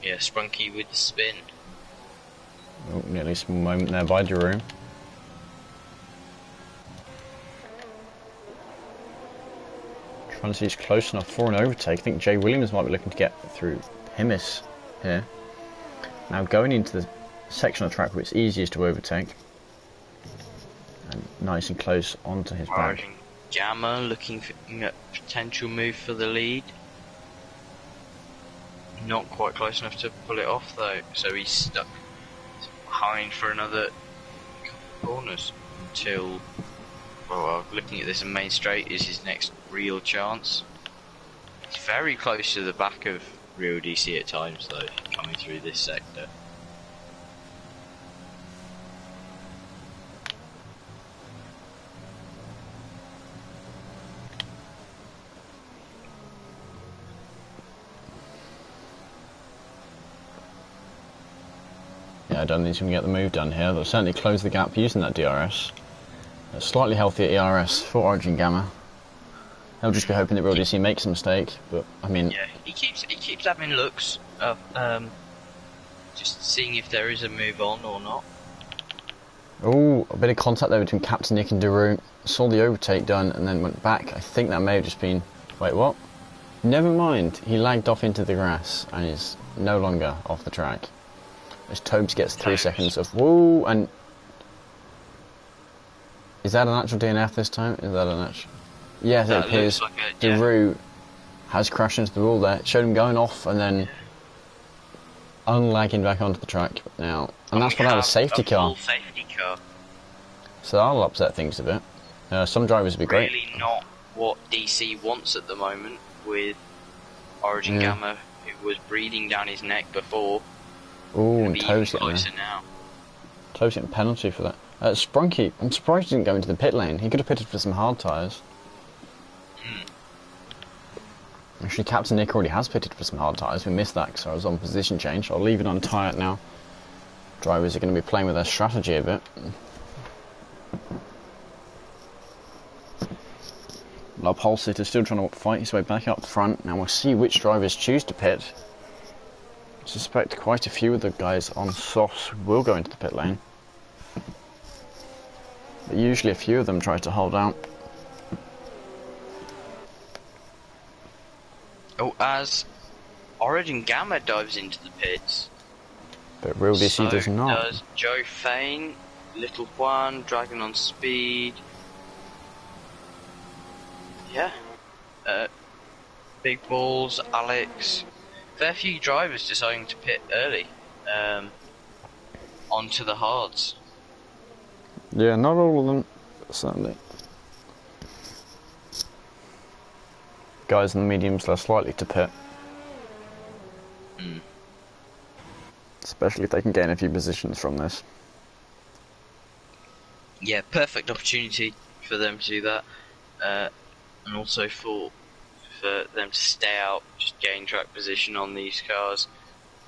B: Yeah, Sprunky with the spin.
A: Oh, nearly a moment there by Jerome. Trying to see he's close enough for an overtake. I think Jay Williams might be looking to get through Himis here. Now going into the section of the track where it's easiest to overtake. And nice and close onto his back.
B: Gamma looking for a potential move for the lead. Not quite close enough to pull it off though, so he's stuck behind for another couple of corners until, well, looking at this in main straight is his next real chance. He's very close to the back of Real DC at times though, coming through this sector.
A: Yeah, I don't think he's going to get the move done here. They'll certainly close the gap using that DRS. A slightly healthier ERS for Origin Gamma. They'll just be hoping that Real DC makes a mistake, but I mean...
B: Yeah, he keeps having looks of just seeing if there is a move on or not.
A: Oh, a bit of contact there between Captain Nick and Daru. Saw the overtake done and then went back. I think that may have just been... Wait, what? Never mind. He lagged off into the grass and is no longer off the track. As Tobes gets 3 seconds of woo, and is that an actual DNF this time? Is that an actual? Yes, it appears.
B: Like
A: Daru has crashed into the wall there. It showed him going off and then unlagging back onto the track now, and that's without a safety car.
B: Safety car.
A: So that'll upset things a bit. Some drivers would be great.
B: Really not what DC wants at the moment with Origin Gamma, who was breathing down his neck before.
A: Oh, and Toes getting there. Toes getting a penalty for that. Sprunky, I'm surprised he didn't go into the pit lane. He could have pitted for some hard tyres. Actually, Captain Nick already has pitted for some hard tyres. We missed that because I was on position change. I'll leave it on tyre now. Drivers are going to be playing with their strategy a bit. Our pole sitter still trying to fight his way back up front. Now we'll see which drivers choose to pit. I suspect quite a few of the guys on softs will go into the pit lane. But usually a few of them try to hold out.
B: Oh, as Origin Gamma dives into the pits.
A: But Real DC does not.
B: Does Joe Fane, Little Juan, Dragon on Speed. Yeah. Big Balls, Alex. Fair few drivers deciding to pit early onto the hards.
A: Yeah, not all of them, certainly. Guys in the mediums, less likely to pit. Especially if they can gain a few positions from this.
B: Yeah, perfect opportunity for them to do that. And also for them to stay out, just gain track position on these cars,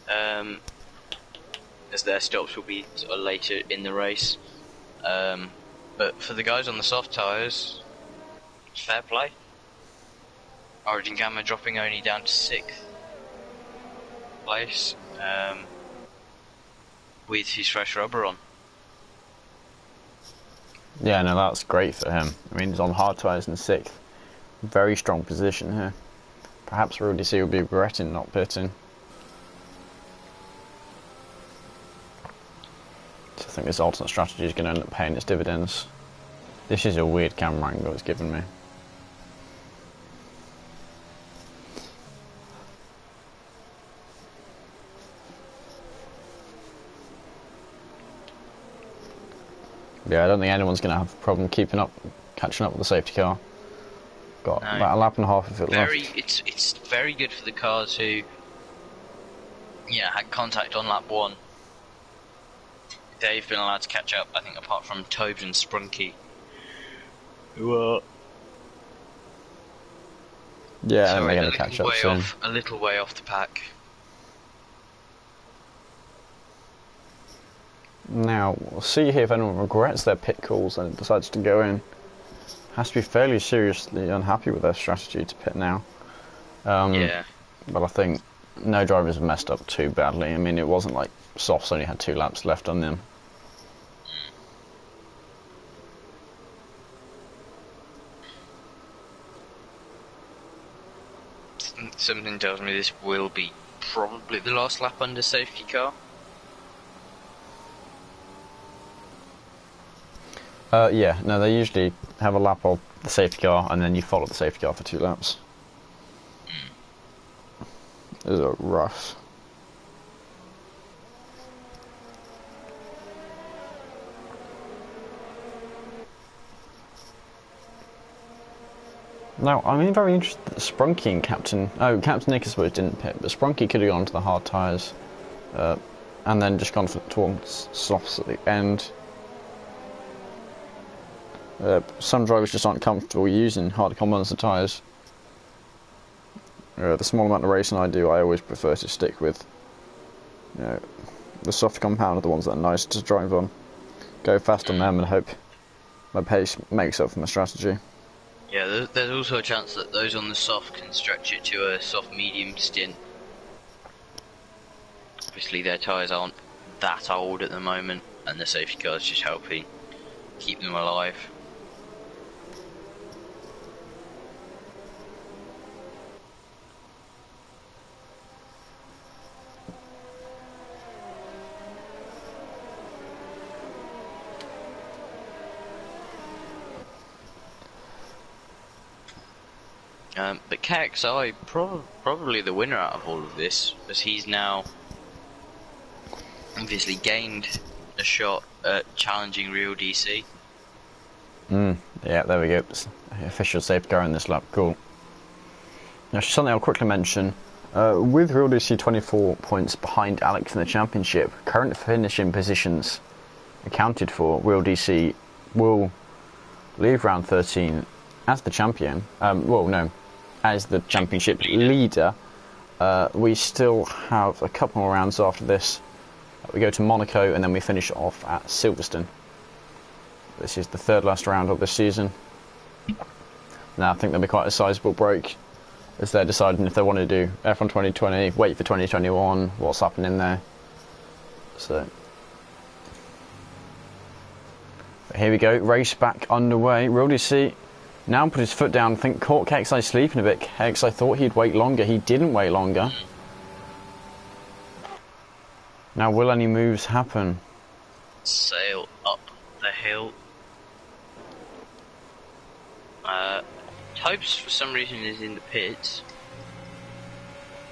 B: as their stops will be sort of later in the race. But for the guys on the soft tyres, fair play. Origin Gamma dropping only down to 6th place with his fresh rubber on.
A: Yeah, no, that's great for him. I mean, he's on hard tyres in 6th. Very strong position here. Perhaps Real DC will be regretting not pitting. So I think this alternate strategy is going to end up paying its dividends. This is a weird camera angle it's given me. Yeah, I don't think anyone's going to have a problem catching up with the safety car. Got about a lap and a half of it left.
B: It's very good for the cars who yeah, had contact on lap 1. They've been allowed to catch up, I think, apart from Tobes and Sprunky. Who are...
A: Yeah,
B: Sorry,
A: they're going to catch up soon.
B: A little way off the pack.
A: Now, we'll see here if anyone regrets their pit calls and decides to go in. Has to be fairly seriously unhappy with their strategy to pit now.
B: Yeah.
A: But I think no drivers have messed up too badly. I mean, it wasn't like softs only had 2 laps left on them.
B: Something tells me this will be probably the last lap under safety car.
A: Yeah, no, they usually have a lap of the safety car and then you follow the safety car for 2 laps. Those are rough. Now, I'm very interested that Sprunky and Captain Nick I suppose didn't pit, but Sprunky could have gone to the hard tyres and then just gone towards softs at the end. Some drivers just aren't comfortable using hard compounds tyres. The small amount of racing I do, I always prefer to stick with the soft compound are the ones that are nice to drive on. Go fast on them and hope my pace makes up for my strategy.
B: Yeah, there's also a chance that those on the soft can stretch it to a soft medium stint. Obviously their tyres aren't that old at the moment, and the safety car is just helping keep them alive. But KXI probably the winner out of all of this, as he's now obviously gained a shot at challenging Real DC.
A: Yeah, there we go. Official safety car in this lap. Cool. Now, something I'll quickly mention. With Real DC 24 points behind Alex in the championship, current finishing positions accounted for, Real DC will leave round 13 as the champion. Well, no, as the championship leader. We still have a couple more rounds after this. We go to Monaco and then we finish off at Silverstone. This is the 3rd last round of this season. Now I think there'll be quite a sizable break as they're deciding if they want to do F1 2020, wait for 2021, what's happening there. So but here we go, race back underway. Real DC now put his foot down. I think caught KXI sleeping a bit. KXI thought he'd wait longer. He didn't wait longer. Now, will any moves happen?
B: Sail up the hill. Topes, for some reason, is in the pits.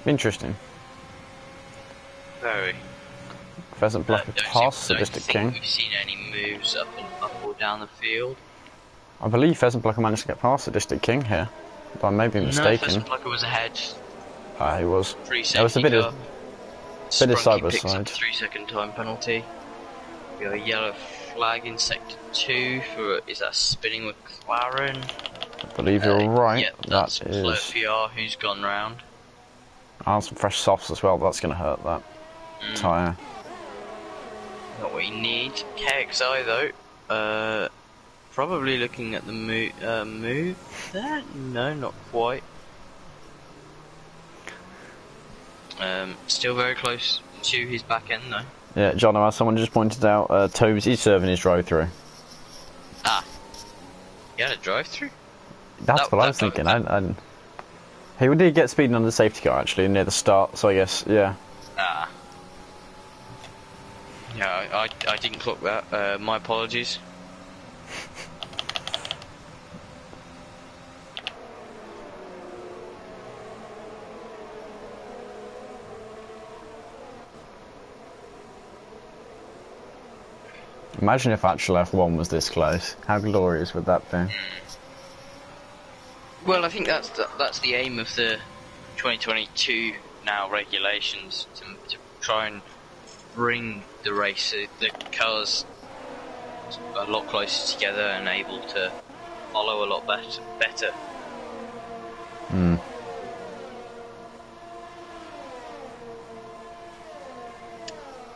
A: Interesting.
B: Very.
A: Pheasant Blocker past Sadistic King.
B: We've seen any moves up or down the field.
A: I believe Pheasant Blocker managed to get past Sadistic King here, but I may be mistaken.
B: No, Pheasant Blocker was ahead.
A: He was.
B: There was a bit of
A: side by side.
B: 3-second time penalty. We have a yellow flag in sector 2 for, is that spinning McLaren?
A: I believe you're right.
B: Yeah, that's PR who's gone round.
A: Some fresh softs as well, that's going to hurt that tyre.
B: Not what you need. KXI though, probably looking at the move there? No, not quite. Still very close to his back end though.
A: Yeah, John, as someone just pointed out, Tobes is serving his drive-through.
B: Ah, he had a drive-through?
A: That's what I was thinking. He did get speeding on the safety car actually near the start, so I guess, yeah.
B: Ah. Yeah, I didn't clock that. My apologies.
A: Imagine if actual F1 was this close. How glorious would that be?
B: Well, I think that's the aim of the 2022 now regulations to try and bring the race, the cars a lot closer together and able to follow a lot better.
A: Hmm.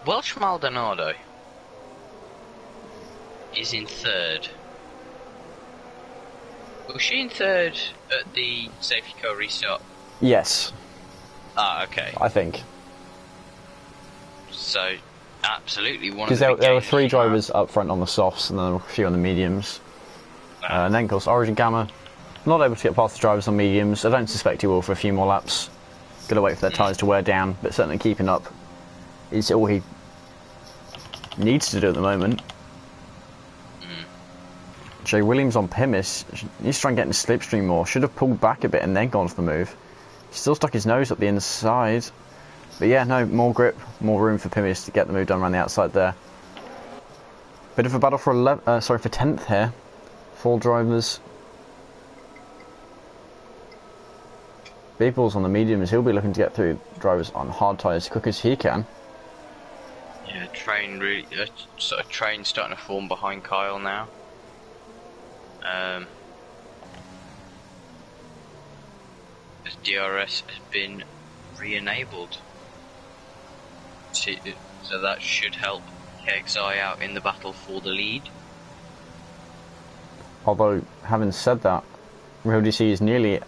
B: Welsh Maldonado is in third. Was she in third at the safety car restart?
A: Yes,
B: Ah, okay.
A: I think.
B: So, absolutely one of
A: Because
B: the
A: there were
B: games
A: 3
B: from
A: drivers up front on the softs, and then there were a few on the mediums. And then, of course, Origin Gamma, not able to get past the drivers on mediums. I don't suspect he will for a few more laps. Gotta wait for their tyres to wear down, but certainly keeping up is all he needs to do at the moment. Jay Williams on Pimis needs to try and get in the slipstream more. Should have pulled back a bit and then gone for the move. Still stuck his nose up the inside. But yeah, no, more grip, more room for Pimis to get the move done around the outside there. Bit of a battle for 10th here. 4 drivers. Big balls on the mediums. He'll be looking to get through drivers on hard tyres as quick as he can.
B: Yeah, train really, sort of train starting to form behind Kyle now. As DRS has been re-enabled, so that should help KXI out in the battle for the lead.
A: Although, having said that, Real DC is nearly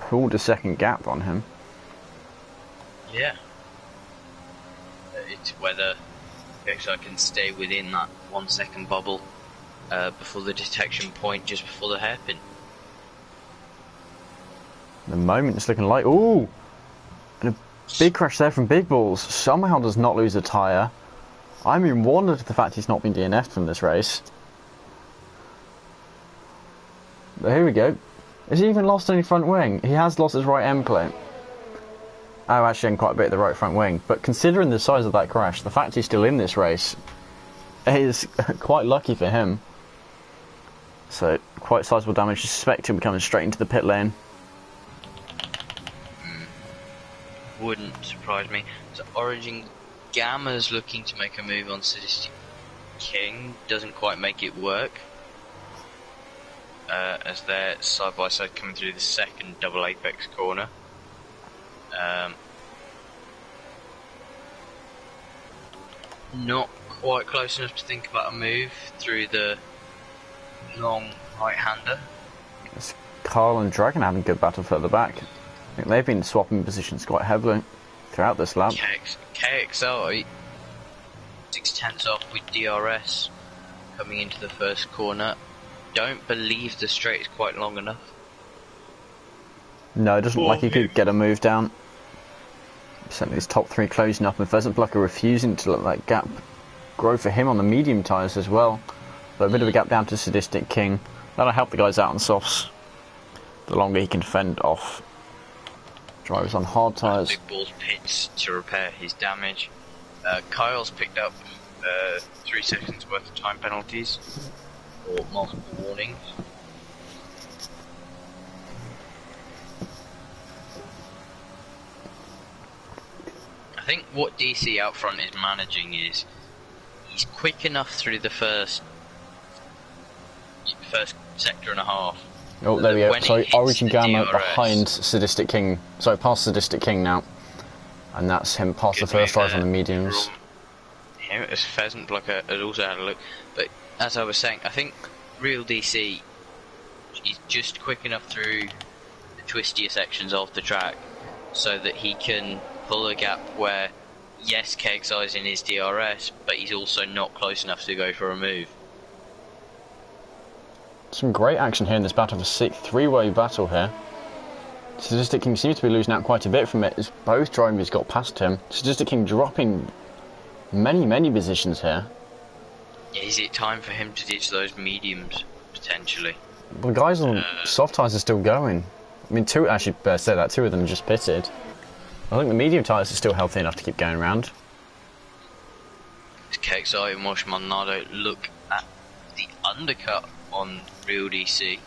A: pulled a second gap on him.
B: Yeah. It's whether KXI can stay within that 1 second bubble before the detection point, just before the hairpin.
A: The moment it's looking like, ooh, and a big crash there from Big Balls. Somehow does not lose a tyre. I'm in wonder at the fact he's not been DNF'd from this race. But here we go. Has he even lost any front wing? He has lost his right end plate. Oh, actually, and quite a bit of the right front wing. But considering the size of that crash, the fact he's still in this race is quite lucky for him. So, quite sizable damage. I suspect he'll be coming straight into the pit lane.
B: Wouldn't surprise me. So Origin Gamma's looking to make a move on Sadistic King. Doesn't quite make it work. As they're side by side coming through the second double apex corner. Not quite close enough to think about a move through the long right-hander.
A: It's Carl and Dragon having a good battle further back. I think they've been swapping positions quite heavily throughout this lap.
B: KXI 6/10 off with DRS coming into the first corner. Don't believe the straight is quite long enough.
A: No, it doesn't look like he could get a move down. Certainly his top 3 closing up, and Pheasant Plucker refusing to let that gap grow for him on the medium tyres as well. But a bit of a gap down to Sadistic King. That'll help the guys out on softs. The longer he can fend off drivers on hard tyres.
B: Big Balls pits to repair his damage. Kyle's picked up 3 seconds worth of time penalties or multiple warnings. I think what DC out front is managing is he's quick enough through the first sector and a half.
A: Oh, there we go. Sorry, Origin Gamma
B: DRS,
A: behind Sadistic King. Sorry, past Sadistic King now. And that's him past the first drive on the mediums.
B: Him as Pheasant Plucker has also had a look. But as I was saying, I think Real DC is just quick enough through the twistier sections of the track so that he can pull a gap where, yes, KXI is in his DRS, but he's also not close enough to go for a move.
A: Some great action here in this battle for 6th, 3-way battle here. Sadistic King seems to be losing out quite a bit from it as both drivers got past him. Sadistic King dropping many positions here.
B: Is it time for him to ditch those mediums, potentially?
A: Well, the guys on soft tyres are still going. I mean, actually, better say that, 2 of them just pitted. I think the medium tyres are still healthy enough to keep going around.
B: KXI and Welsh Maldonado look at the undercut on Real DC.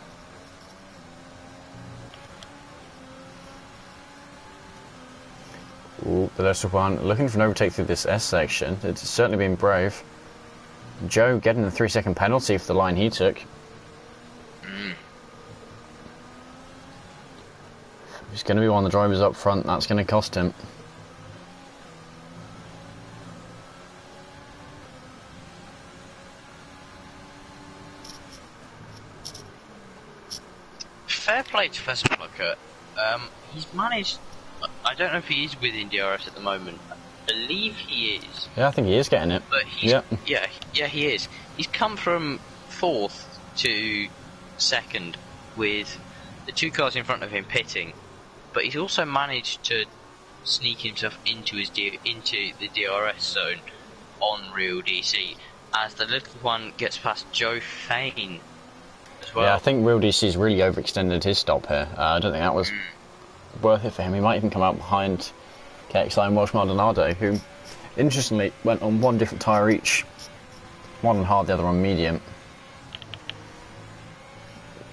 A: Ooh, the little one looking for an overtake through this S section. It's certainly been brave. Joe getting the 3-second penalty for the line he took. He's going to be one of the drivers up front. That's going to cost him.
B: Fair play to Fessbrook. He's managed. I don't know if he is within DRS at the moment. I believe he is.
A: Yeah, I think he is getting it.
B: But he's, yeah, he is. He's come from 4th to 2nd with the 2 cars in front of him pitting, but he's also managed to sneak himself into the DRS zone on Real DC as the little one gets past Joe Fain as well.
A: Yeah, I think Real DC's really overextended his stop here. I don't think that was worth it for him. He might even come out behind KXI and Welsh Maldonado, who interestingly went on one different tyre each. One on hard, the other on medium.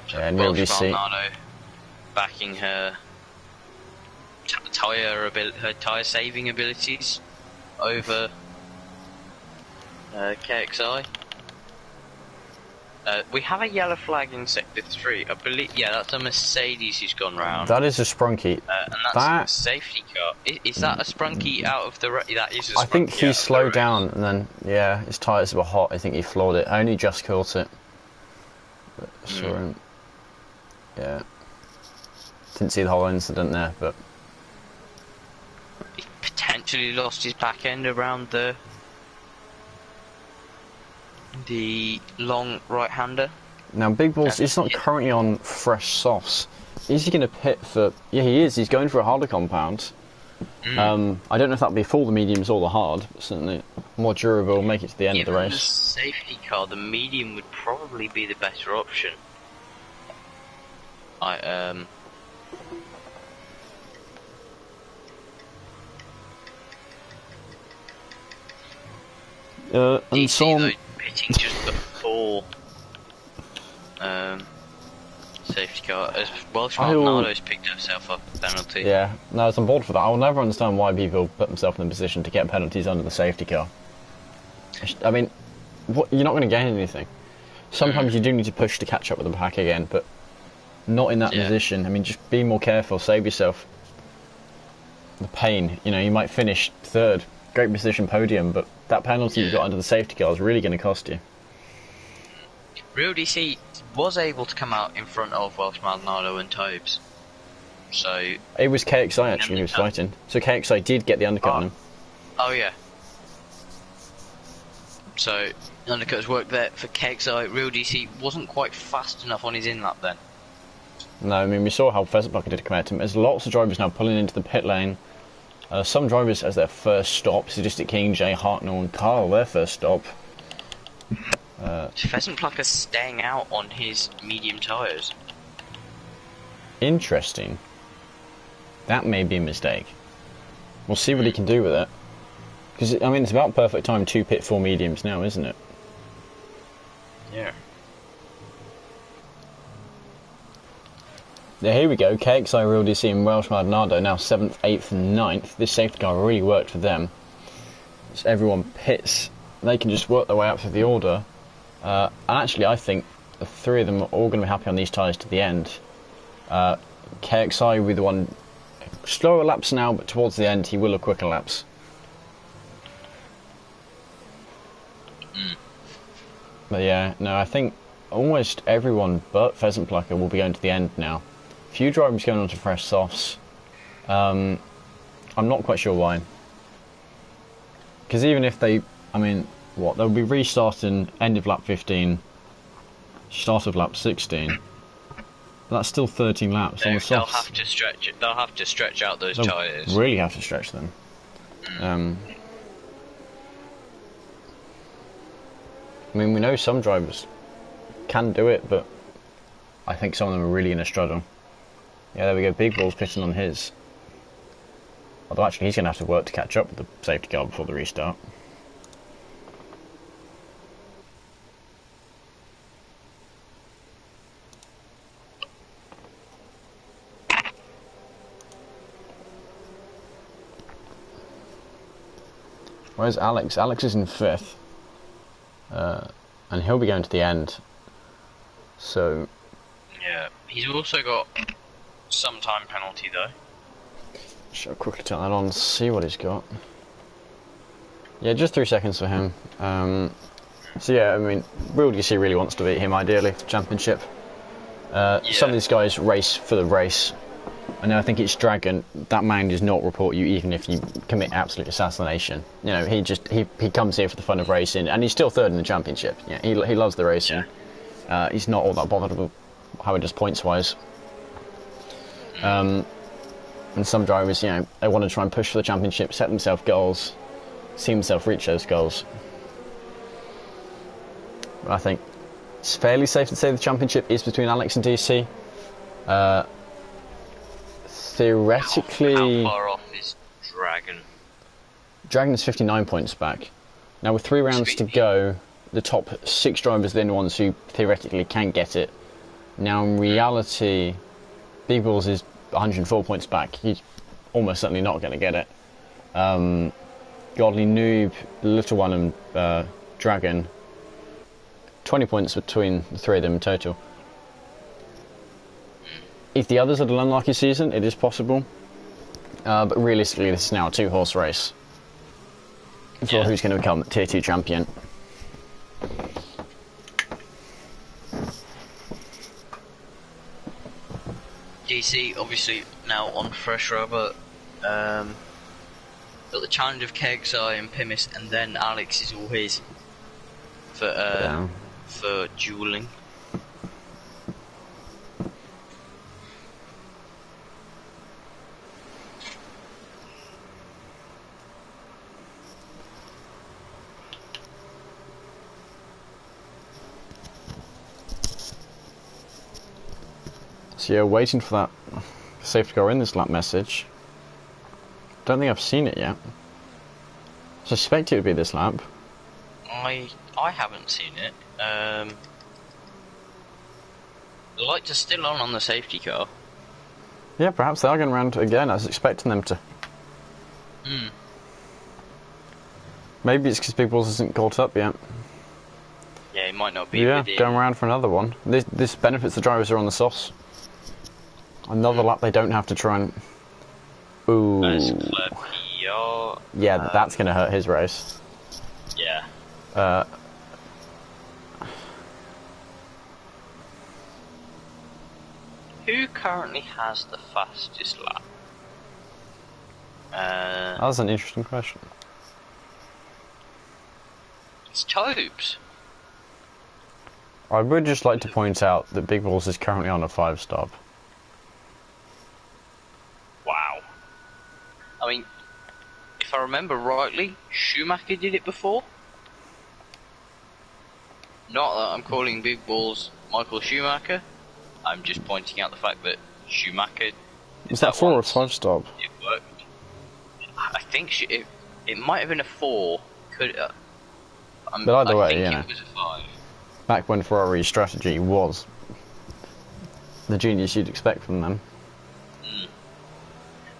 B: So
A: and Real
B: Welsh
A: DC
B: Maldonado backing her tyre saving abilities over KXI. We have a yellow flag in sector 3. I believe, yeah, that's a Mercedes who's gone round.
A: That is a Sprunky.
B: And that's a safety car. Is that a Sprunky out of the... That is a Sprunky.
A: I think he slowed down and then, yeah, his tyres were hot. I think he floored it. I only just caught it. But saw him. Yeah. Didn't see the whole incident there, but...
B: He potentially lost his back end around the long right-hander.
A: Now, Big Balls is not currently on fresh softs. Is he going to pit for... Yeah, he is. He's going for a harder compound. I don't know if that would be for the mediums or the hard, but certainly more durable, make it to the end of the race.
B: The safety car, the medium would probably be the better option. And
A: so
B: pitting just before safety car, as Welsh Maldonado's picked himself up a penalty.
A: Yeah, no, I was on board for that. I'll never understand why people put themselves in a position to get penalties under the safety car. I mean, you're not going to gain anything. Sometimes you do need to push to catch up with the pack again, but not in that position. I mean, just be more careful, save yourself the pain. You know, you might finish 3rd, great position podium, but that penalty you got under the safety car is really going to cost you.
B: Real DC was able to come out in front of Welsh Maldonado and Tobes. So
A: it was KXI actually who was fighting. So KXI did get the undercut on him.
B: Oh yeah. So the undercuts worked there for KXI. Real DC wasn't quite fast enough on his in-lap then.
A: No, I mean, we saw how Pheasant Plucker did come out to him. There's lots of drivers now pulling into the pit lane. Some drivers as their first stop. Sadistic King, Jay Hartnell and Carl, their first stop.
B: Pheasant Plucker staying out on his medium tyres.
A: Interesting. That may be a mistake. We'll see what he can do with it. Because, I mean, it's about perfect time to pit 4 mediums now, isn't it?
B: Yeah.
A: Yeah, here we go. KXI, Real DC and Welsh Maldonado now 7th, 8th and 9th. This safety car really worked for them. So everyone pits. They can just work their way up through the order. And actually, I think the 3 of them are all going to be happy on these tyres to the end. KXI with the one slower laps now, but towards the end he will have quicker laps. But yeah, no, I think almost everyone but Pheasant Plucker will be going to the end now. Few drivers going on to fresh softs. I'm not quite sure why. Because even if they, I mean, what, they'll be restarting end of lap 15, start of lap 16. But that's still 13 laps on the softs.
B: They'll have to stretch it. They'll have to stretch out those tyres.
A: Really have to stretch them. I mean, we know some drivers can do it, but I think some of them are really going to struggle. Yeah, there we go. Big Ball's pitting on his. Although actually he's going to have to work to catch up with the safety car before the restart. Where's Alex? Alex is in 5th. And he'll be going to the end. So...
B: Yeah, he's also got some time penalty though.
A: Shall I quickly turn that on, see what he's got. Yeah, just 3 seconds for him. So yeah, I mean, Real DC really wants to beat him ideally for championship. Some of these guys race for the race. And I think it's Dragon. That man does not report you even if you commit absolute assassination. You know, he comes here for the fun of racing, and he's still 3rd in the championship. Yeah, he loves the racing. He's not all that bothered about how he does points wise. And some drivers, you know, they want to try and push for the championship, set themselves goals, see themselves reach those goals. But I think it's fairly safe to say the championship is between Alex and DC. Theoretically...
B: How far off is Dragon?
A: Dragon is 59 points back. Now with 3 rounds to go, the top 6 drivers are the only ones who theoretically can get it. Now in reality, Big Balls is 104 points back. He's almost certainly not going to get it. Godly Noob, Little One and Dragon, 20 points between the 3 of them in total. If the others had an unlucky season, it is possible. But realistically, this is now a 2-horse race for who's going to become Tier 2 champion.
B: DC obviously now on fresh rubber. Got the challenge of KXI and Pimis, and then Alex is all his for dueling.
A: So yeah, waiting for that safety car in this lap message. Don't think I've seen it yet. Suspect it would be this lap.
B: I haven't seen it. The lights are still on the safety car.
A: Yeah, perhaps they are going around again. I was expecting them to. Maybe it's because Big Balls isn't caught up yet.
B: Yeah, it might not be.
A: Yeah, going around for another one. This benefits the drivers who are on the softs. Another lap they don't have to try and... Ooh.
B: That's clever PR.
A: Yeah, that's going to hurt his race.
B: Yeah. Who currently has the fastest lap?
A: That was an interesting question.
B: It's Tobes.
A: I would just like to point out that Big Balls is currently on a 5-stop.
B: Wow. I mean, if I remember rightly, Schumacher did it before. Not that I'm calling Big Balls Michael Schumacher. I'm just pointing out the fact that Schumacher...
A: Was that 4 or 5-stop?
B: It worked. I think it might have been a 4. Could...
A: but either way, you know,
B: it was a 5.
A: back when Ferrari's strategy was the genius you'd expect from them.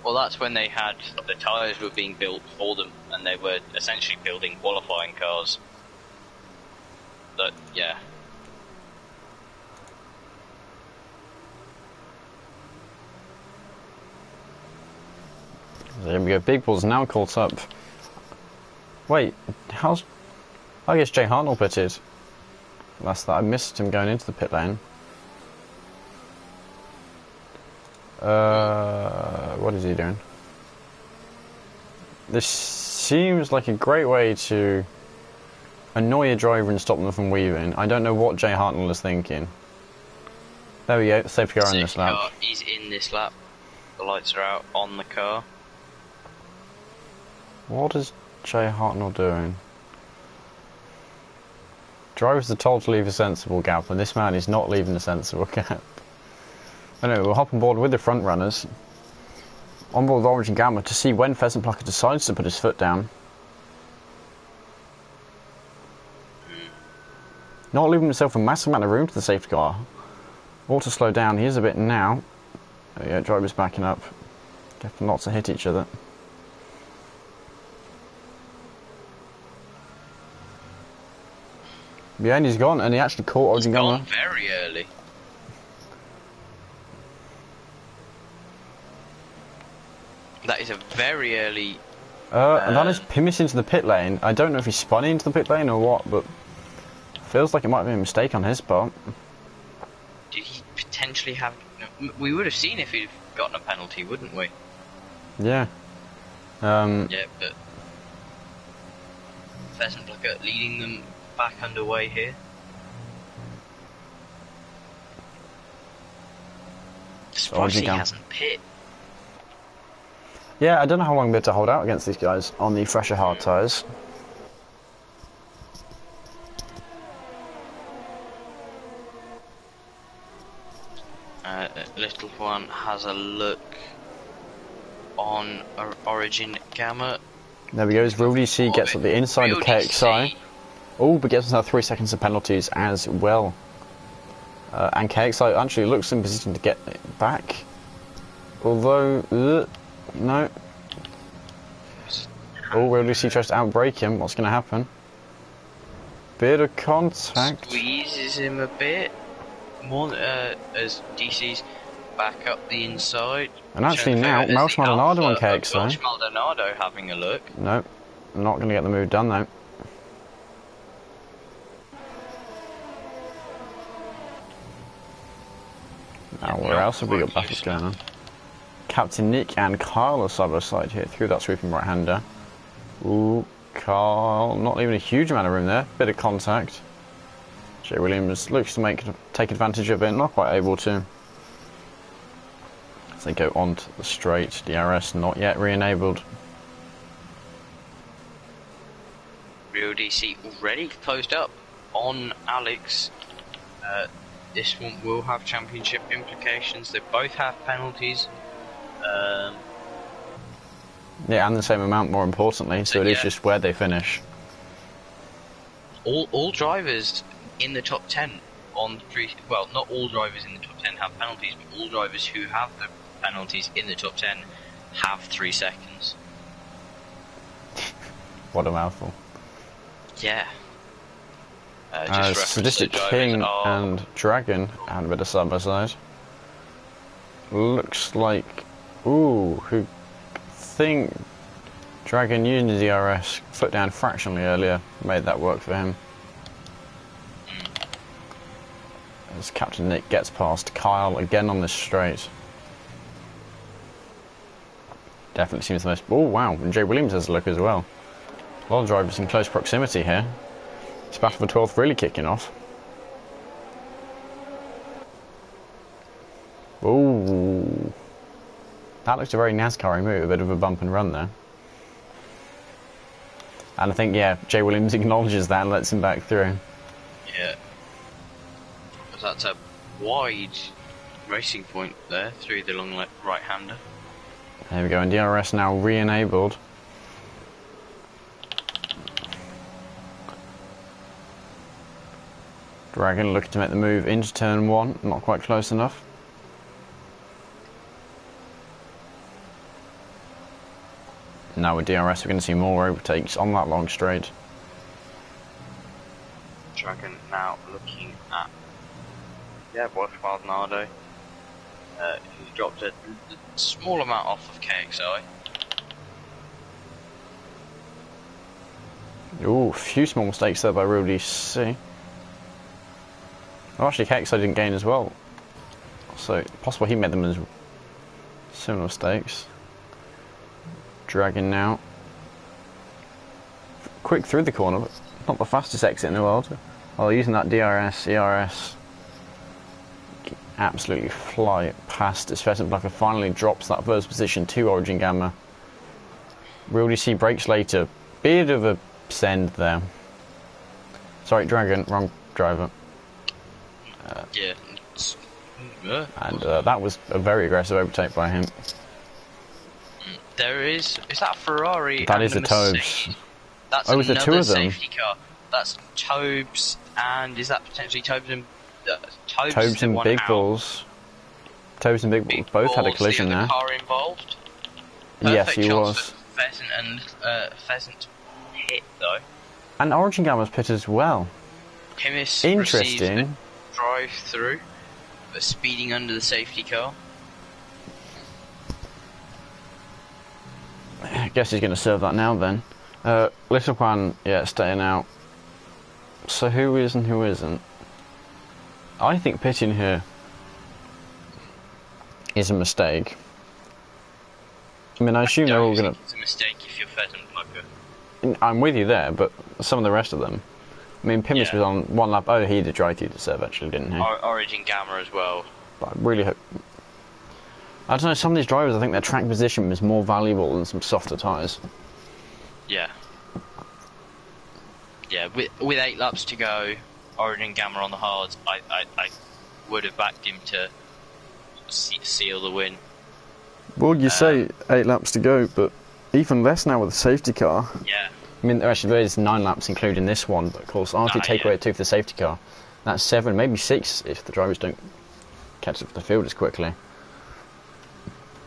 B: Well, that's when they had the tyres were being built for them, and they were essentially building qualifying cars. But yeah.
A: There we go. Big Balls now caught up. Wait, how's... I guess Jay Hartnell pitted. That's that. I missed him going into the pit lane. What is he doing? This seems like a great way to annoy a driver and stop them from weaving. I don't know what Jay Hartnell is thinking. There we go. Safety car in this lap.
B: He's in this lap. The lights are out on the car.
A: What is Jay Hartnell doing? Drivers are told to leave a sensible gap, and this man is not leaving a sensible gap. Anyway, we'll hop on board with the front runners. On board with Orange and Gamma to see when Pheasant Plucker decides to put his foot down. Not leaving himself a massive amount of room to the safety car. Or to slow down, he is a bit now. There we go, drivers backing up. Careful not to hit each other. Yeah, and he's gone, and he actually caught Origin
B: Gone
A: Gamma.
B: very early. That is a very early.
A: And that is Pimis into the pit lane. I don't know if he spun into the pit lane or what, but feels like it might be a mistake on his part.
B: Did he potentially have? We would have seen if he'd gotten a penalty, wouldn't we?
A: Yeah.
B: Yeah, but Pheasant Plucker leading them back underway here. Surprised he hasn't pit.
A: Yeah, I don't know how long we're to hold out against these guys on the fresher hard tyres.
B: Little one has a look on Origin Gamma.
A: There we go, as Real DC gets at the inside of KXI. Oh, but gets himself 3 seconds of penalties as well. And KXI actually looks in position to get it back. Although, no. Oh, Real DC tries to outbrake him. What's going to happen? Bit of contact.
B: Squeezes him a bit. More as DC's back up the inside.
A: And actually now, Welsh Maldonado on KXI.
B: Welsh Maldonado having a look.
A: Nope, not going to get the move done though. Now, where else have we got battles going on? Captain Nick and Kyle are side by side here through that sweeping right hander. Ooh, Kyle, not leaving a huge amount of room there. Bit of contact. Jay Williams looks to take advantage of it, not quite able to. As they go onto the straight, DRS not yet re-enabled.
B: Real DC already closed up on Alex. This one will have championship implications. They both have penalties.
A: Yeah, and the same amount, more importantly, so it is just where they finish.
B: All drivers in the top 10 on three. Well, not all drivers in the top 10 have penalties, but all drivers who have the penalties in the top 10 have 3 seconds.
A: What a mouthful.
B: Yeah.
A: Sadistic King and Dragon and a bit of side by side. Looks like, who think Dragon using the DRS foot down fractionally earlier made that work for him. As Captain Nick gets past Kyle again on this straight. Definitely seems the most. Oh wow, and Jay Williams has a look as well. A lot of drivers in close proximity here. This battle for 12th really kicking off. Ooh. That looks a very NASCAR move, a bit of a bump and run there. And I think, yeah, Jay Williams acknowledges that and lets him back through.
B: Yeah. That's a wide racing point there through the long right-hander.
A: There we go, and DRS now re-enabled. Dragon looking to make the move into turn 1, not quite close enough. Now with DRS we're going to see more overtakes on that long straight.
B: Dragon now looking at Welsh Maldonado. He's dropped a small amount off of KXI.
A: Ooh, a few small mistakes there by Real DC. Oh, actually KXI didn't gain as well. So, possible he made them as similar mistakes. Dragon now. Quick through the corner, but not the fastest exit in the world. While using that DRS, ERS, absolutely fly past as Pheasant Plucker finally drops that first position to Origin Gamma. Real DC breaks later. Bit of a send there. Sorry, Dragon, wrong driver. And that was a very aggressive overtake by him.
B: There is that a Ferrari?
A: That is a Tobes.
B: That's
A: is there 2 of them?
B: Safety car. That's Tobes, and is that potentially Tobes and
A: Tobes and Big Balls? Tobes and Big Balls both had a collision there.
B: Car involved.
A: Yes, he was.
B: Pheasant and Pheasant hit though.
A: And Origin Gamma's pit as well.
B: Pimis receives
A: Interesting.
B: a drive-through for speeding under the safety car.
A: I guess he's going to serve that now then. Little Juan, yeah, staying out. So who is and who isn't? I think pitting here is a mistake. I mean, I assume they're all going to...
B: It's a mistake if you're Pheasant Plucker.
A: I'm with you there, but some of the rest of them... I mean, Pimis
B: Yeah.
A: was on one lap... Oh, he did try to serve, actually, didn't he?
B: Origin Gamma as well.
A: But I really hope... I don't know, some of these drivers, I think their track position was more valuable than some softer tyres.
B: Yeah. Yeah, with 8 laps to go, Origin Gamma on the hards, I would have backed him to seal the win.
A: Well, you say 8 laps to go, but even less now with the safety car.
B: Yeah.
A: I mean, actually, there is 9 laps including this one, but of course, after you take away 2 for the safety car, that's 7, maybe 6 if the drivers don't catch up to the field as quickly.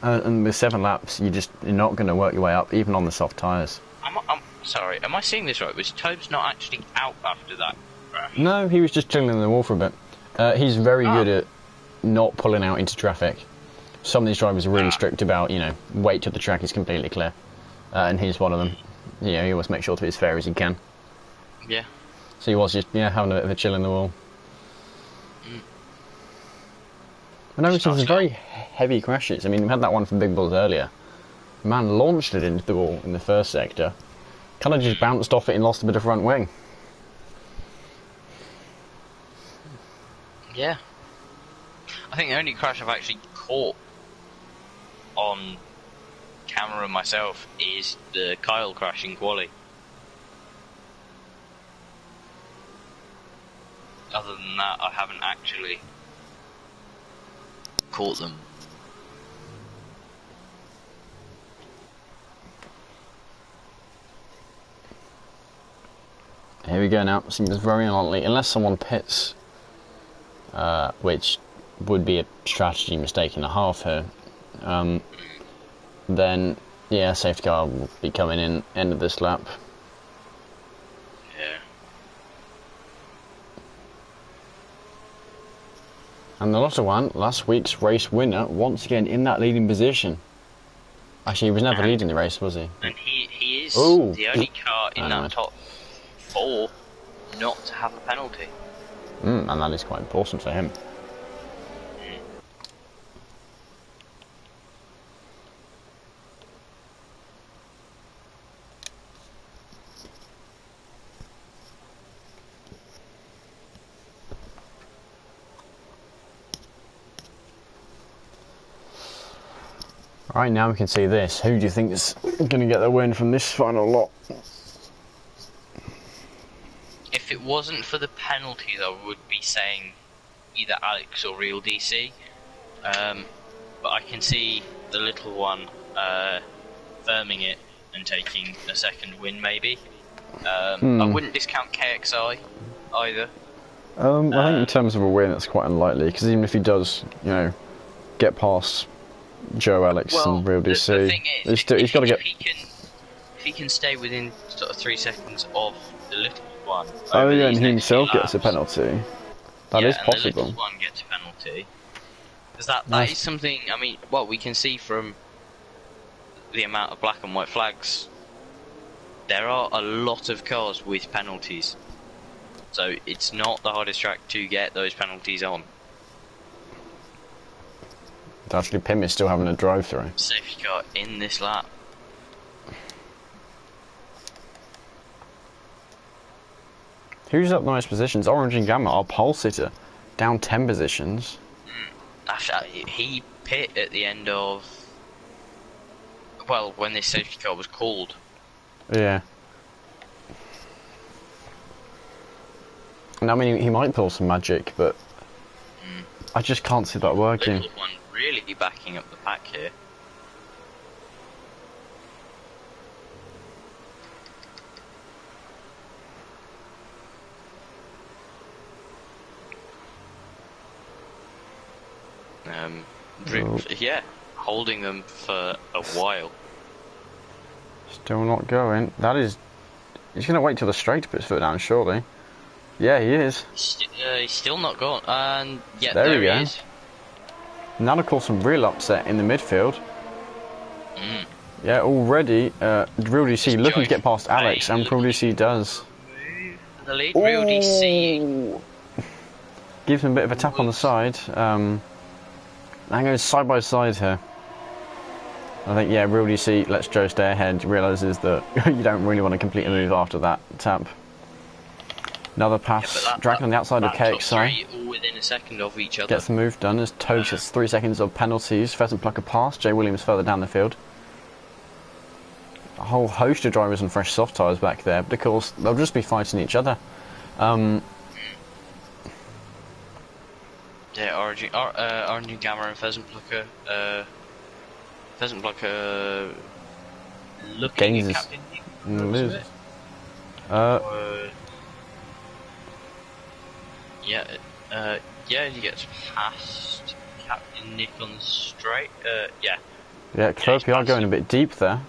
A: And with 7 laps, you're not going to work your way up, even on the soft tyres.
B: I'm sorry, am I seeing this right? Was Tobes not actually out after that crash?
A: No, he was just chilling in the wall for a bit. He's very good at not pulling out into traffic. Some of these drivers are really strict about, wait till the track is completely clear. And he's one of them. He always makes sure to be as fair as he can.
B: Yeah.
A: So he was just, having a bit of a chill in the wall. I noticed some very heavy crashes. I mean, we had that one from Big Bulls earlier. The man launched it into the wall in the first sector. Kind of just bounced off it and lost a bit of front wing.
B: Yeah. I think the only crash I've actually caught on camera myself is the Kyle crash in quali. Other than that, I haven't actually caught them.
A: Here we go now. Seems very unlikely, unless someone pits, which would be a strategy mistake and a half here. Then, yeah, safety car will be coming in end of this lap.
B: Yeah.
A: And the Lotto one, last week's race winner, once again in that leading position. Actually, he was never leading the race, was he?
B: And he is
A: Ooh.
B: the only car in that top 4 not to have a penalty.
A: And that is quite important for him. Right, now we can see this. Who do you think is going to get the win from this final lot?
B: If it wasn't for the penalties, I would be saying either Alex or Real DC. But I can see the little one firming it and taking a second win, maybe. I wouldn't discount KXI either.
A: I think in terms of a win, it's quite unlikely, because even if he does, get past Joe, Alex, and Real DC,
B: the thing is,
A: he's got to get.
B: If he can stay within sort of 3 seconds of the little one.
A: Oh yeah, and he himself gets a penalty. That is
B: and
A: possible.
B: the little one gets a penalty. Because that is something. I mean, what we can see from the amount of black and white flags, there are a lot of cars with penalties. So it's not the hardest track to get those penalties on.
A: Actually, Pim is still having a drive-through.
B: Safety car in this lap.
A: Who's up the most positions? Orange and Gamma, our pole sitter, down 10 positions.
B: Actually, he pit at the end of, well, when this safety car was called.
A: Yeah. And I mean, he might pull some magic, but I just can't see that working.
B: Little one really backing up the pack here. Yeah, holding them for a while.
A: Still not going. That is... He's going to wait till the straight to put his foot down, surely. Yeah, he is.
B: He's still not gone. And yeah,
A: There we
B: he
A: go.
B: is.
A: Now to cause some real upset in the midfield. Yeah, already, Real DC looking to get past Alex, and Real DC does.
B: The lead, Real DC.
A: Gives him a bit of a tap on the side. And goes side by side here. I think, yeah, Real DC lets Joe stay ahead, realises that you don't really want to complete a move after that tap. Another pass, Dragon on the outside of KXI.
B: All within a second of each other.
A: Gets the move done as Toast gets 3 seconds of penalties. Pheasant Plucker pass, Jay Williams further down the field. A whole host of drivers on fresh soft tyres back there, but of course they'll just be fighting each other.
B: Yeah, Origin Gamma and Pheasant Plucker. Pheasant Plucker looking at Captain Nick. Yeah, he gets past Captain Nick on the straight.
A: Yeah, Clerpy going a bit deep there.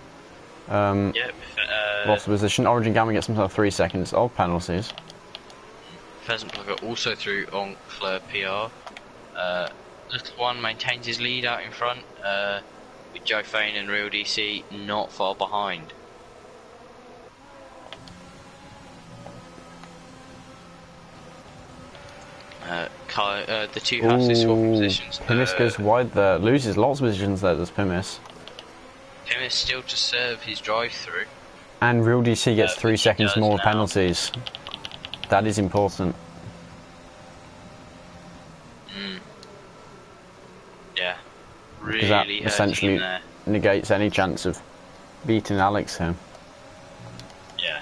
A: Lost the position. Origin Gamma gets himself 3 seconds of penalties.
B: Pheasant Plucker also through on Fleur PR. Little One maintains his lead out in front, with Joe Fane and Real DC not far behind. The two houses swap positions.
A: Pimis goes wide there, loses lots of positions there, does Pimis.
B: Pimis still to serve his drive through.
A: And Real DC gets 3 seconds more penalties. That is important.
B: Yeah, really.
A: Because that essentially negates any chance of beating Alex here.
B: Yeah.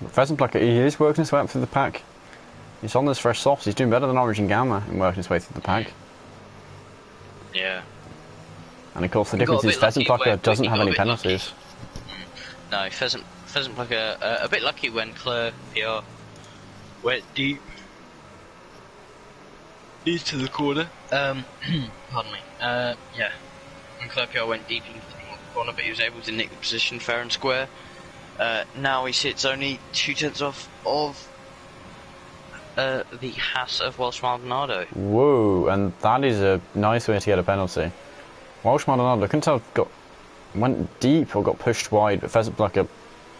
A: Pheasant Plucker, he is working his way up through the pack. He's on those fresh softs, he's doing better than Origin Gamma in working his way through the pack.
B: Yeah.
A: And of course the difference is Pheasant Plucker doesn't have any penalties.
B: No, Pheasant Plucker a bit lucky when Claire PR went deep into the corner. Pardon me. Yeah. When Claire PR went deep into the corner, but he was able to nick the position fair and square. Now he sits only 2/10 off of the Haas of Welsh Maldonado.
A: Whoa, and that is a nice way to get a penalty. Welsh Maldonado, I couldn't tell if went deep or got pushed wide, but Pheasant Plucker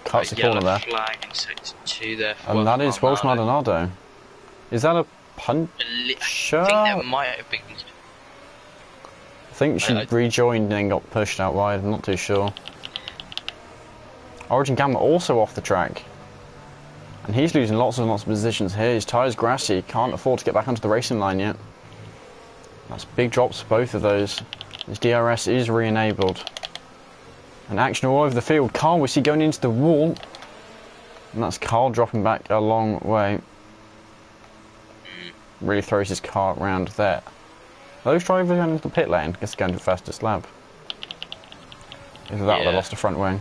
A: cuts the corner there.
B: Flag in sector 2 there for
A: and that is Welsh Maldonado. Is that a puncher?
B: I think there might have been.
A: I think she rejoined and then got pushed out wide, I'm not too sure. Origin Gamma also off the track. And he's losing lots and lots of positions here. His tyre's grassy, can't afford to get back onto the racing line yet. That's big drops for both of those. His DRS is re-enabled. And action all over the field. Carl, we see going into the wall. And that's Carl dropping back a long way. Really throws his car around there. Those drivers going into the pit lane. I guess going to the fastest lap. Either that or they lost a front wing.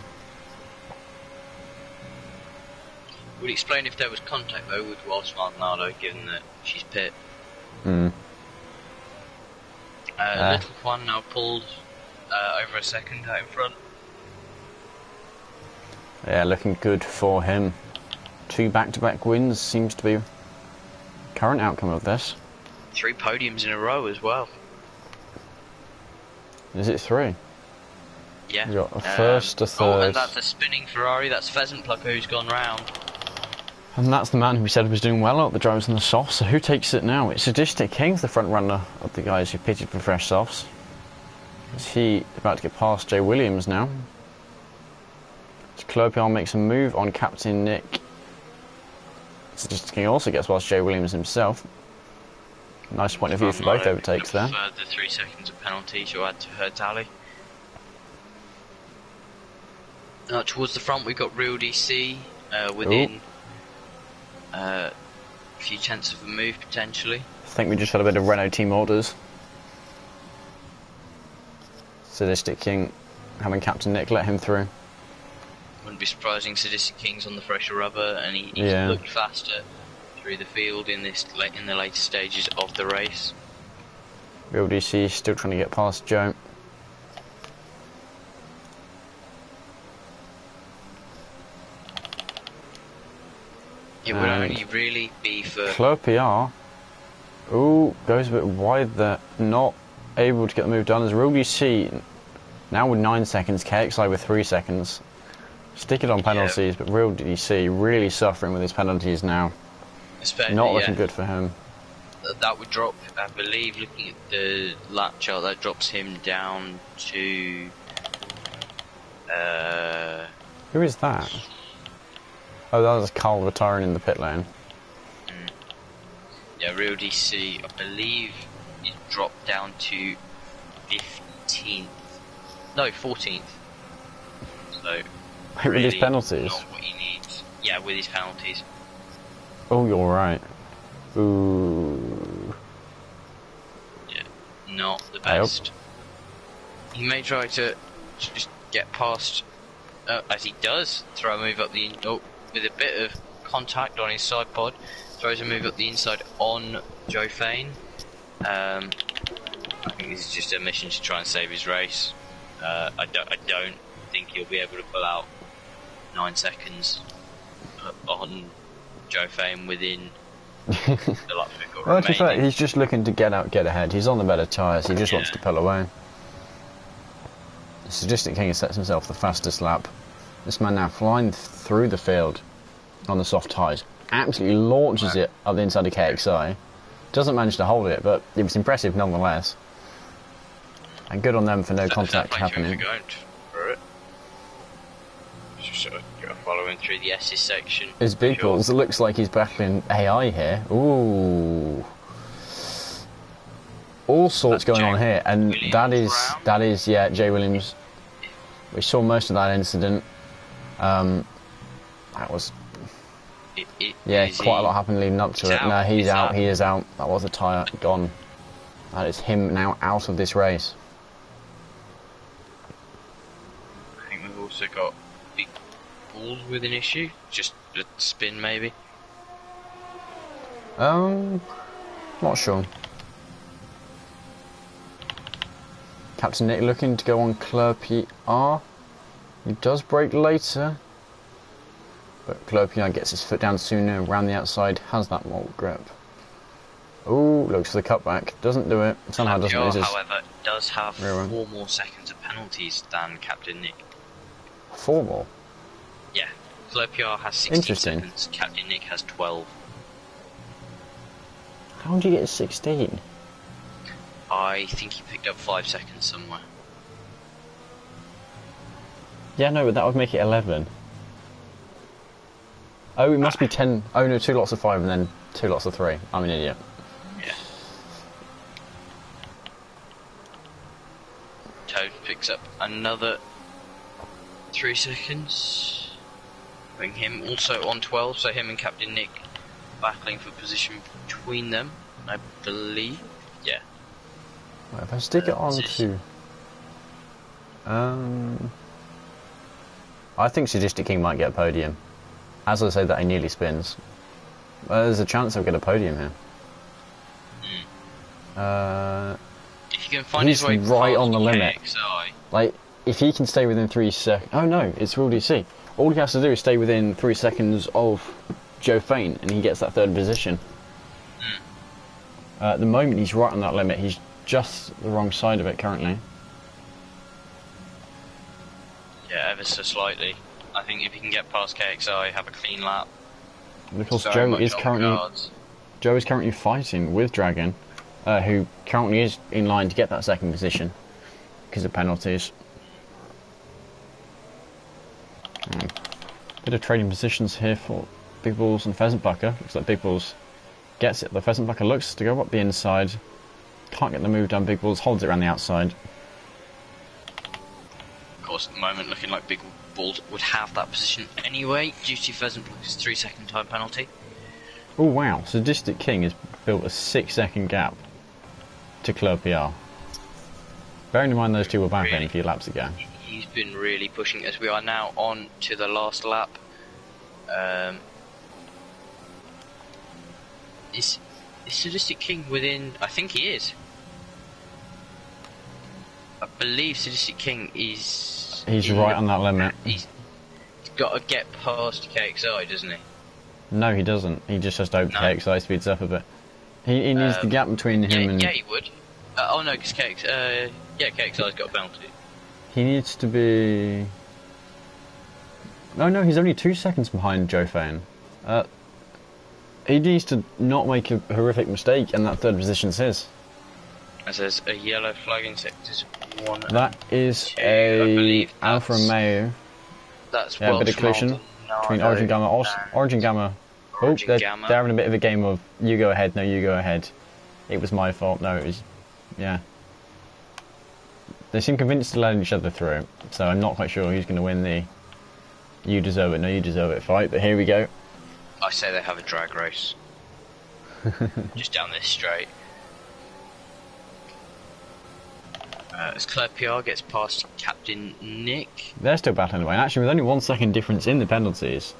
B: Would explain if there was contact though with Welsh Maldonado, given that she's pit.
A: Hmm.
B: Little One now pulled over a second out in front.
A: Yeah, looking good for him. 2 back-to-back wins seems to be current outcome of this.
B: 3 podiums in a row as well.
A: Is it 3?
B: Yeah.
A: You got a first, a third.
B: Oh, and that's a spinning Ferrari. That's Pheasant Plucker who's gone round.
A: And that's the man who we said was doing well at the drivers on the softs. So who takes it now? It's Sadistic King's the front runner of the guys who pitted for fresh softs. Is he about to get past Jay Williams now? Clerpion makes a move on Captain Nick. Sadistic King also gets past Jay Williams himself. Nice point of view for both overtakes there.
B: The 3 seconds of penalty to add to her tally. Towards the front we've got Real DC within a few tenths of a move potentially.
A: I think we just had a bit of Renault team orders. Sadistic King having Captain Nick let him through.
B: Wouldn't be surprising. Sadistic King's on the fresher rubber and he's looked faster through the field in the later stages of the race.
A: Real DC still trying to get past Joe.
B: It would only really be for...
A: Club PR. Ooh, goes a bit wide there. Not able to get the move done. As Real DC now with 9 seconds, KXI with 3 seconds. Stick it on penalties, but Real DC really suffering with his penalties now.
B: Especially,
A: not looking good for him.
B: That would drop, I believe, looking at the lap chart, that drops him down to...
A: Who is that? Oh, that was Carl retiring in the pit lane.
B: Yeah, Real DC, I believe, it dropped down to 15th. No, 14th. So,
A: with
B: really
A: his penalties?
B: not what he needs. Yeah, with his penalties.
A: Oh, you're right. Ooh.
B: Yeah, not the best. He may try to just get past, as he does, throw a move up the... with a bit of contact on his side pod, throws a move up the inside on Joe Fane. I think this is just a mission to try and save his race. I don't think he'll be able to pull out 9 seconds on Joe Fane within the lap we've got
A: Well, to be fair,
B: remaining.
A: he's just looking to get out, get ahead. He's on the better tyres. He just wants to pull away. The Sadistic King sets himself the fastest lap. This man now flying through the field on the soft tyres. Absolutely launches it up the inside of KXI. Doesn't manage to hold it, but it was impressive nonetheless. And good on them for no contact happening.
B: Just sort of following through the S's section.
A: His big balls, it looks like he's battling AI here. Ooh. All sorts going on here, and that is Jay Williams. We saw most of that incident. That was quite a lot happened leading up to it. No, he's out. He is out. That was a tyre gone. That is him now out of this race.
B: I think we've also got big balls with an issue. Just a spin, maybe.
A: Not sure. Captain Nick looking to go on Claire PR. He does brake later. But Claire PR gets his foot down sooner, around the outside, has that mold grip. Ooh, looks for the cutback. Doesn't do it. Somehow doesn't lose his...
B: However, does have 4 more seconds of penalties than Captain Nick.
A: 4 more?
B: Yeah. Claire PR has 16 seconds. Captain Nick has 12.
A: How did you get 16?
B: I think he picked up 5 seconds somewhere.
A: Yeah, no, but that would make it 11. Oh, it must be 10. Oh no, 2 lots of 5 and then 2 lots of 3. I'm an idiot.
B: Yeah. Toad picks up another 3 seconds. Putting him also on 12, so him and Captain Nick battling for position between them, I believe. Yeah.
A: Right, if I stick it on to... I think Sadistic King might get a podium. As I say that, he nearly spins. There's a chance he'll get a podium here.
B: If you can find his way
A: right on the limit.
B: KXI.
A: Like, if he can stay within 3 seconds... Oh no, it's Real DC. All he has to do is stay within 3 seconds of Joe Fane, and he gets that 3rd position. At the moment, he's right on that limit. He's just the wrong side of it currently.
B: Yeah, ever so slightly. I think if he can get past KXI, have a clean lap.
A: Because Joe is currently fighting with Dragon, who currently is in line to get that 2nd position because of penalties. Bit of trading positions here for Big Balls and Pheasant Bucker. Looks like Big Balls gets it. The Pheasant Bucker looks to go up the inside. Can't get the move done. Big Balls holds it around the outside.
B: Of course, at the moment, looking like Big Balls would have that position anyway, due to Pheasant Bucker's 3 second time penalty.
A: Oh wow, Sadistic King has built a 6 second gap to Claire PR. Bearing in mind those two were back in a few laps ago.
B: He's been really pushing as we are now on to the last lap. Is Sadistic King within... I think he is. I believe Sadistic King is.
A: He's right on that limit.
B: He's got to get past KXI, doesn't he?
A: No, he doesn't. He just has to hope
B: No.
A: KXI speeds up a bit. He needs the gap between him and...
B: Yeah, he would. Oh no, because KXI's got a penalty.
A: He needs to be... No, he's only 2 seconds behind Joe Fane. He needs to not make a horrific mistake, and that third position's his.
B: As there's a yellow flag in sectors 1
A: That is
B: two,
A: a Alfa Romeo.
B: That's
A: Yeah, a bit of collision between Origin Gamma. Origin Gamma. They're having a bit of a game of you go ahead, no, you go ahead. It was my fault, no, it was... Yeah. They seem convinced to let each other through, so I'm not quite sure who's going to win the you deserve it, no, you deserve it fight, but here we go.
B: I say they have a drag race. Just down this straight. As Claire PR gets past Captain Nick.
A: They're still battling away, and actually with only 1 second difference in the penalties.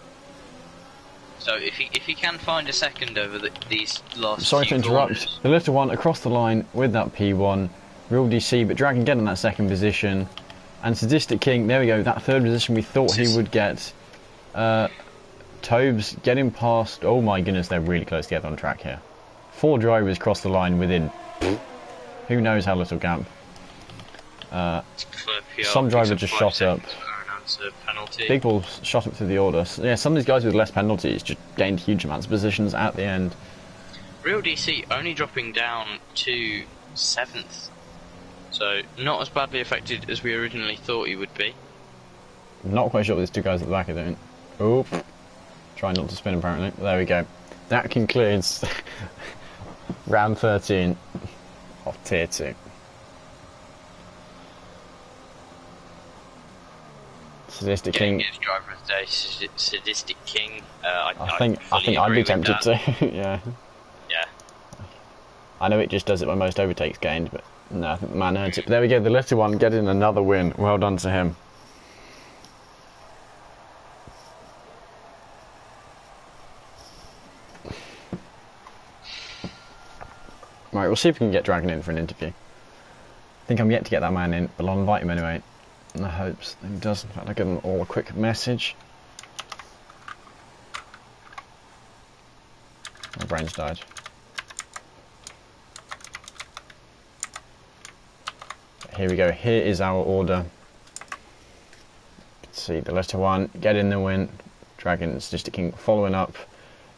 B: So if he can find a second over these last
A: Sorry
B: few
A: to interrupt.
B: corners.
A: The little one across the line with that P1. Real DC, but Dragon getting that second position. And Sadistic King, there we go, that third position we thought he would get. Tobes getting past... Oh my goodness, they're really close together on track here. 4 drivers cross the line within... Who knows how little gap. Some driver just shot up. Big Ball shot up through the order. So, yeah, some of these guys with less penalties just gained huge amounts of positions at the end.
B: Real DC only dropping down to 7th. So not as badly affected as we originally thought he would be.
A: Not quite sure what these 2 guys at the back are doing. Oop. Trying not to spin apparently. There we go. That concludes round 13 of Tier 2. Sadistic King.
B: Gives driver of the day, Sadistic King.
A: I think I'd be tempted to. Yeah.
B: Yeah.
A: I know it just does it when most overtakes gained, but no, I think the man earns it. But there we go, the little one getting another win. Well done to him. Right, we'll see if we can get Dragon in for an interview. I think I'm yet to get that man in, but I'll invite him anyway. In the hopes that he does. In fact, I'll give them all a quick message. My brain's died. Here we go, here is our order. Let's see, the letter 1, get in the win. Dragon, Sadistic King following up.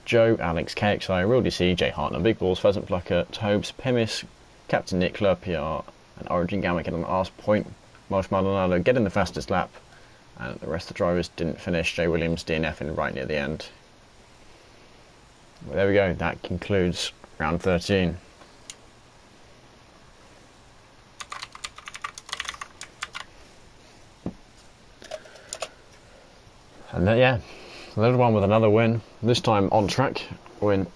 A: Joe, Alex, KXI, Real DC, Jay Hartner, Big Balls, Pheasant Plucker, Tobes, Pimis, Captain Nick, Claire PR, and Origin Gamma get on the last point. Marsh Maldonado getting the fastest lap, and the rest of the drivers didn't finish. Jay Williams DNFing right near the end. Well, there we go, that concludes round 13. And then, yeah, the little one with another win, this time on track win.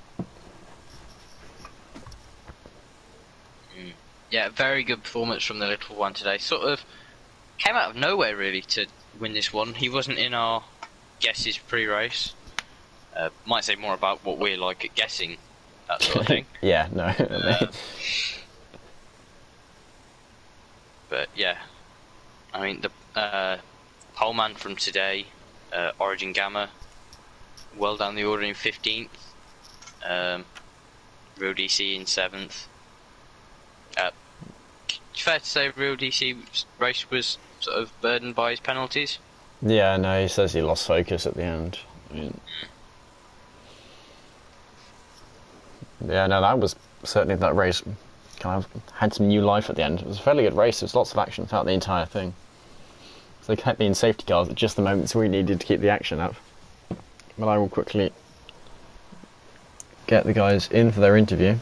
B: Yeah, very good performance from the little one today. Sort of came out of nowhere really to win this one. He wasn't in our guesses pre-race. Might say more about what we're like at guessing, that sort of thing.
A: Yeah, no.
B: But yeah, I mean the pole man from today, Origin Gamma, well down the order in 15th. Real DC in 7th. Fair to say Real DC race was sort of burdened by his penalties?
A: Yeah, no, he says he lost focus at the end. I mean, yeah, no, that was certainly, that race kind of had some new life at the end. It was a fairly good race, there was lots of action throughout the entire thing. So they kept me in safety cars at just the moments we needed to keep the action up. But I will quickly get the guys in for their interview.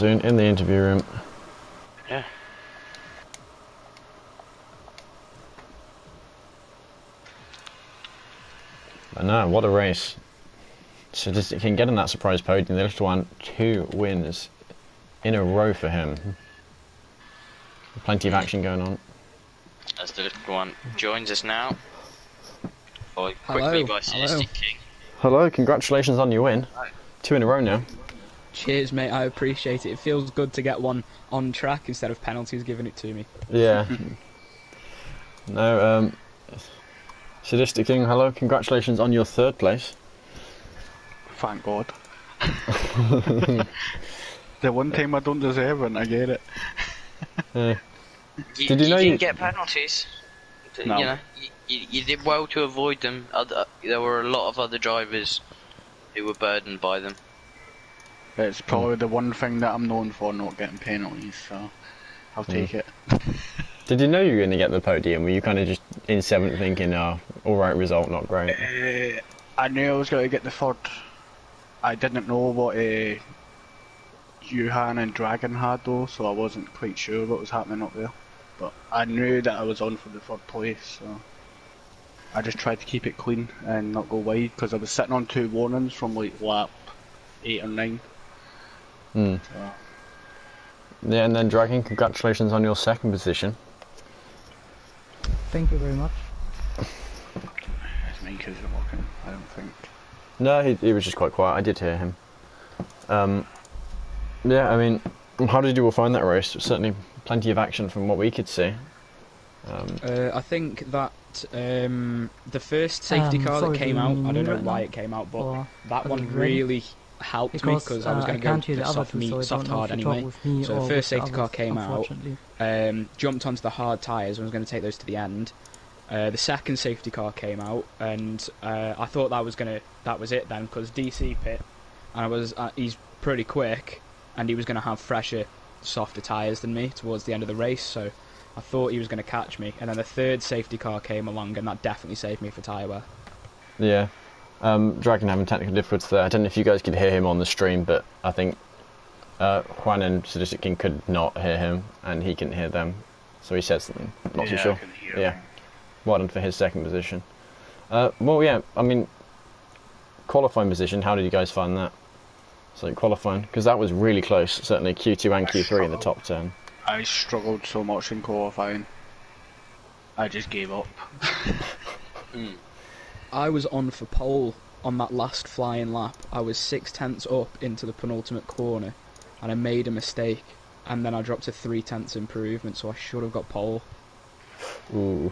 A: soon in the interview room.
B: Yeah.
A: But no, what a race. So just it can get in that surprise podium. The little one, 2 wins in a row for him. Plenty of action going on.
B: As the little one joins us now, followed
C: Hello,
B: quickly by
C: hello.
B: Sadistic King.
A: Hello, congratulations on your win. 2 in a row now.
C: Cheers, mate. I appreciate it. It feels good to get one on track instead of penalties giving it to me.
A: Yeah. No, Sadistic King, hello, congratulations on your 3rd place.
D: Thank God. The one time I don't deserve it, I get it.
A: Did you know
B: didn't
A: you-
B: get penalties?
D: No.
B: You know, you did well to avoid them. There were a lot of other drivers who were burdened by them.
D: It's probably the one thing that I'm known for, not getting penalties, so I'll take it.
A: Did you know you were going to get the podium? Were you kind of just in 7th thinking, alright result, not great?
D: I knew I was going to get the 3rd. I didn't know what Johan and Dragon had though, so I wasn't quite sure what was happening up there. But I knew that I was on for the 3rd place, so I just tried to keep it clean and not go wide, because I was sitting on 2 warnings from like lap 8 or 9.
A: Hmm.
D: So,
A: Yeah, and then Dragon, congratulations on your 2nd position.
E: Thank you very much.
D: his mic isn't working, I don't think.
A: No, he was just quite quiet. I did hear him. Yeah, I mean, how did you all find that race? Certainly plenty of action from what we could see.
C: I think that the first safety car
E: sorry,
C: that came
E: do you
C: out,
E: mean
C: I don't
E: me
C: know
E: right
C: why
E: now?
C: it came out, but
E: Or
C: that
E: are
C: one
E: you ready?
C: really helped me because I was going to go
E: can't hear the other
C: soft
E: two, so I
C: soft
E: don't know
C: hard
E: if you talk
C: anyway.
E: with me
C: So
E: or
C: the
E: with
C: first safety car
E: others,
C: came out,
E: unfortunately.
C: jumped onto the hard tyres and was going to take those to the end. The second safety car came out, and I thought that was it then, because DC pit, and he's pretty quick, and he was going to have fresher, softer tyres than me towards the end of the race, so I thought he was going to catch me. And then the third safety car came along, and that definitely saved me for tyre wear.
A: Yeah. Dragon having technical difficulties there. I don't know if you guys could hear him on the stream, but I think Juan and Sadistic King could not hear him, and he couldn't hear them. So he said something. Not too sure.
D: I can hear
A: Yeah.
D: him.
A: Well done for his 2nd position. Well, yeah, I mean, qualifying position, how did you guys find that? So qualifying, because that was really close, certainly Q2 and Q3 in the top 10.
D: I struggled so much in qualifying. I just gave up.
C: I was on for pole on that last flying lap. I was 6/10 up into the penultimate corner, and I made a mistake, and then I dropped a 3/10 improvement, so I should have got pole.
A: Ooh.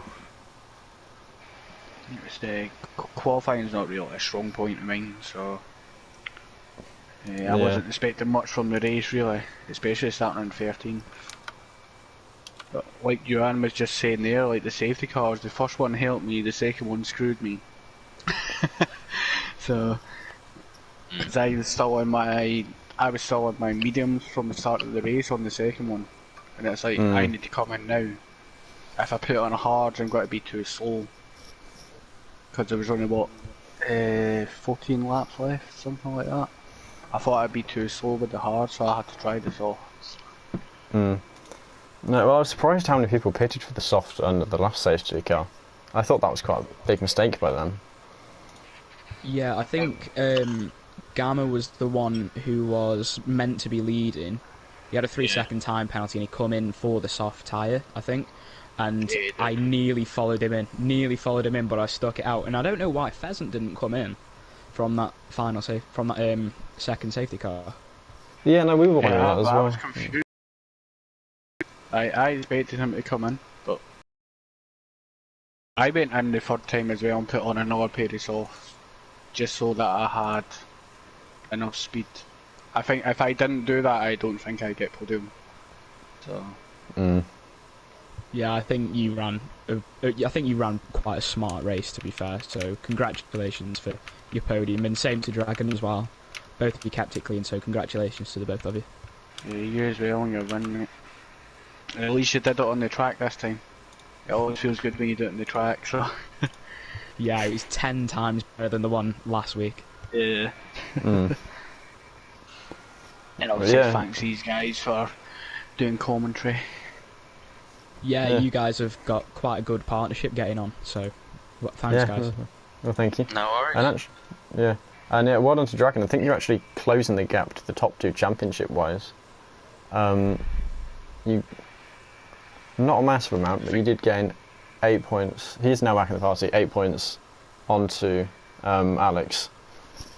D: Qualifying's not really a strong point of mine, so I
A: Yeah.
D: wasn't expecting much from the race really, especially starting on 13. But like Johan was just saying there, like the safety cars, the first one helped me, the second one screwed me. So, 'cause I was still on my mediums from the start of the race on the second one, and it's like I need to come in now. If I put it on a hard, I'm going to be too slow. Because there was only 14 laps left, something like that. I thought I'd be too slow with the hard, so I had to try the soft.
A: No, well, I was surprised how many people pitted for the soft under the last safety car. I thought that was quite a big mistake by them.
C: Yeah, I think Gamma was the one who was meant to be leading. He had a 3-second time penalty and he come in for the soft tyre, I think. And I nearly followed him in, but I stuck it out. And I don't know why Pheasant didn't come in from that second safety car.
A: Yeah, no, we were wondering
D: Yeah,
A: that as
D: I
A: well.
D: was confused. I expected him to come in, but I went in the 3rd time as well and put on another pair of softs, just so that I had enough speed. I think if I didn't do that, I don't think I'd get podium. So.
C: Yeah, I think you ran quite a smart race, to be fair. So congratulations for your podium, and same to Dragon as well. Both of you kept it clean, so congratulations to the both of you.
D: Yeah, you as well on your win, mate. At least you did it on the track this time. It always feels good when you do it on the track, so.
C: Yeah, it was 10 times better than the one last week.
D: Yeah. And obviously
A: Yeah.
D: thanks these guys for doing commentary.
C: Yeah, you guys have got quite a good partnership getting on, so thanks, guys.
A: Well, thank you.
B: No worries.
A: And actually, yeah. And yeah, well done to Dragon. I think you're actually closing the gap to the top two championship-wise. You, not a massive amount, but you did gain 8 points. He is now back in the party, 8 points onto Alex.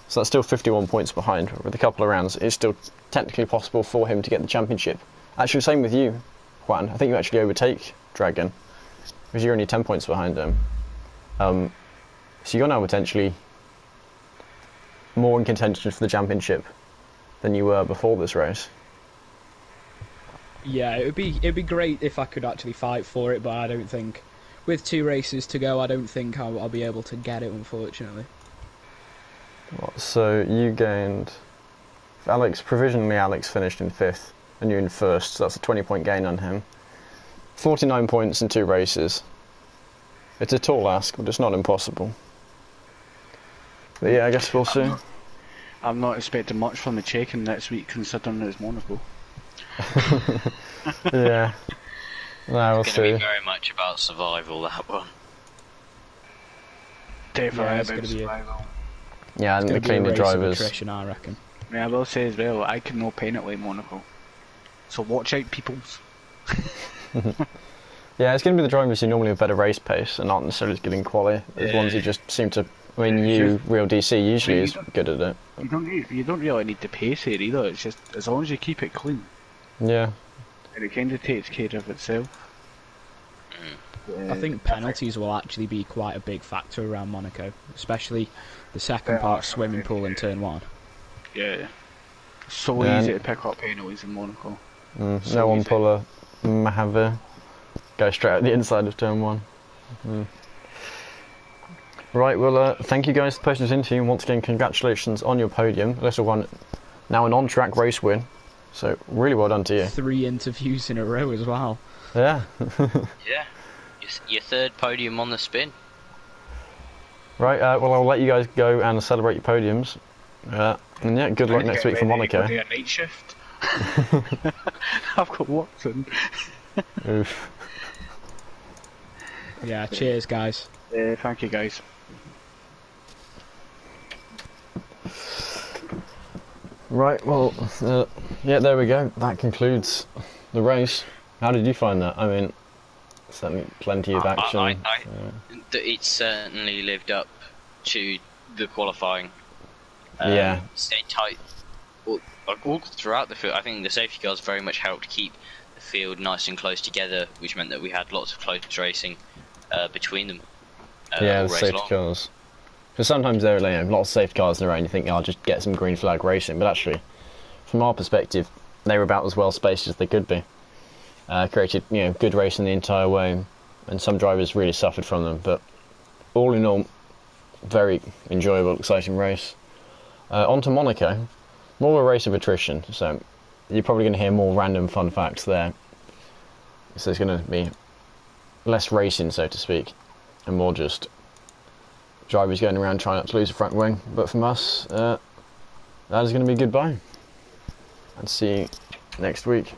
A: So that's still 51 points behind. With a couple of rounds, it's still technically possible for him to get the championship. Actually, same with you, Juan. I think you actually overtake Dragon, because you're only 10 points behind him. So you're now potentially more in contention for the championship than you were before this race.
C: Yeah, it'd be great if I could actually fight for it, but I don't think, with 2 races to go, I don't think I'll be able to get it, unfortunately.
A: So you gained, provisionally Alex finished in 5th and you're in 1st, so that's a 20-point gain on him. 49 points in 2 races. It's a tall ask, but it's not impossible. But yeah, I guess we'll see.
D: I'm not expecting much from the Checking next week, considering it's Monaco.
A: Yeah. No, we'll
B: It's going to
A: see.
B: be very much about survival, that one.
D: Definitely
C: it's
D: about
C: gonna be
D: survival.
A: Yeah, and the
C: It's gonna be a
A: cleaner
C: race of
A: drivers.
C: attrition, I reckon.
D: Yeah, I will say as well, I can no penalty in Monaco. So watch out, peoples.
A: Yeah, it's going to be the drivers who normally have better race pace and aren't necessarily good in quali. There's ones who just seem to. I mean, Real DC usually is good at it.
D: You don't really need to pace here either. It's just as long as you keep it clean,
A: Yeah.
D: and it kind of takes care of itself.
C: I think penalties will actually be quite a big factor around Monaco, especially the second part swimming pool in turn 1.
D: Yeah, so
A: Yeah.
D: easy to pick up penalties in Monaco. So
A: No one
D: easy.
A: pull a Mahavir. Go straight out the inside of turn 1. Right, well, thank you guys for posting us into, and once again, congratulations on your podium. Little one, now an on-track race win, so really well done to you.
C: 3 interviews in a row as well.
A: Yeah.
B: Yeah. Your 3rd podium on the spin.
A: Right, well, I'll let you guys go and celebrate your podiums. And yeah, good luck next week for Monaco.
D: Do a night shift. I've got Watson.
A: Oof.
C: Yeah, cheers, guys.
D: Thank you, guys.
A: Right, well, yeah, there we go. That concludes the race. How did you find that? I mean, certainly plenty of action.
B: It certainly lived up to the qualifying.
A: Yeah.
B: Stayed tight all throughout the field. I think the safety cars very much helped keep the field nice and close together, which meant that we had lots of close racing between them.
A: Yeah,
B: all
A: the
B: race
A: safety
B: long.
A: cars. Because sometimes there are lots of safety cars around, you think, I'll just get some green flag racing. But actually, from our perspective, they were about as well spaced as they could be. Created, good racing the entire way, and some drivers really suffered from them. But all in all, very enjoyable, exciting race. On to Monaco, more of a race of attrition. So you're probably going to hear more random fun facts there. So there's going to be less racing, so to speak, and more just drivers going around trying not to lose the front wing. But from us, that is going to be goodbye. And see you next week.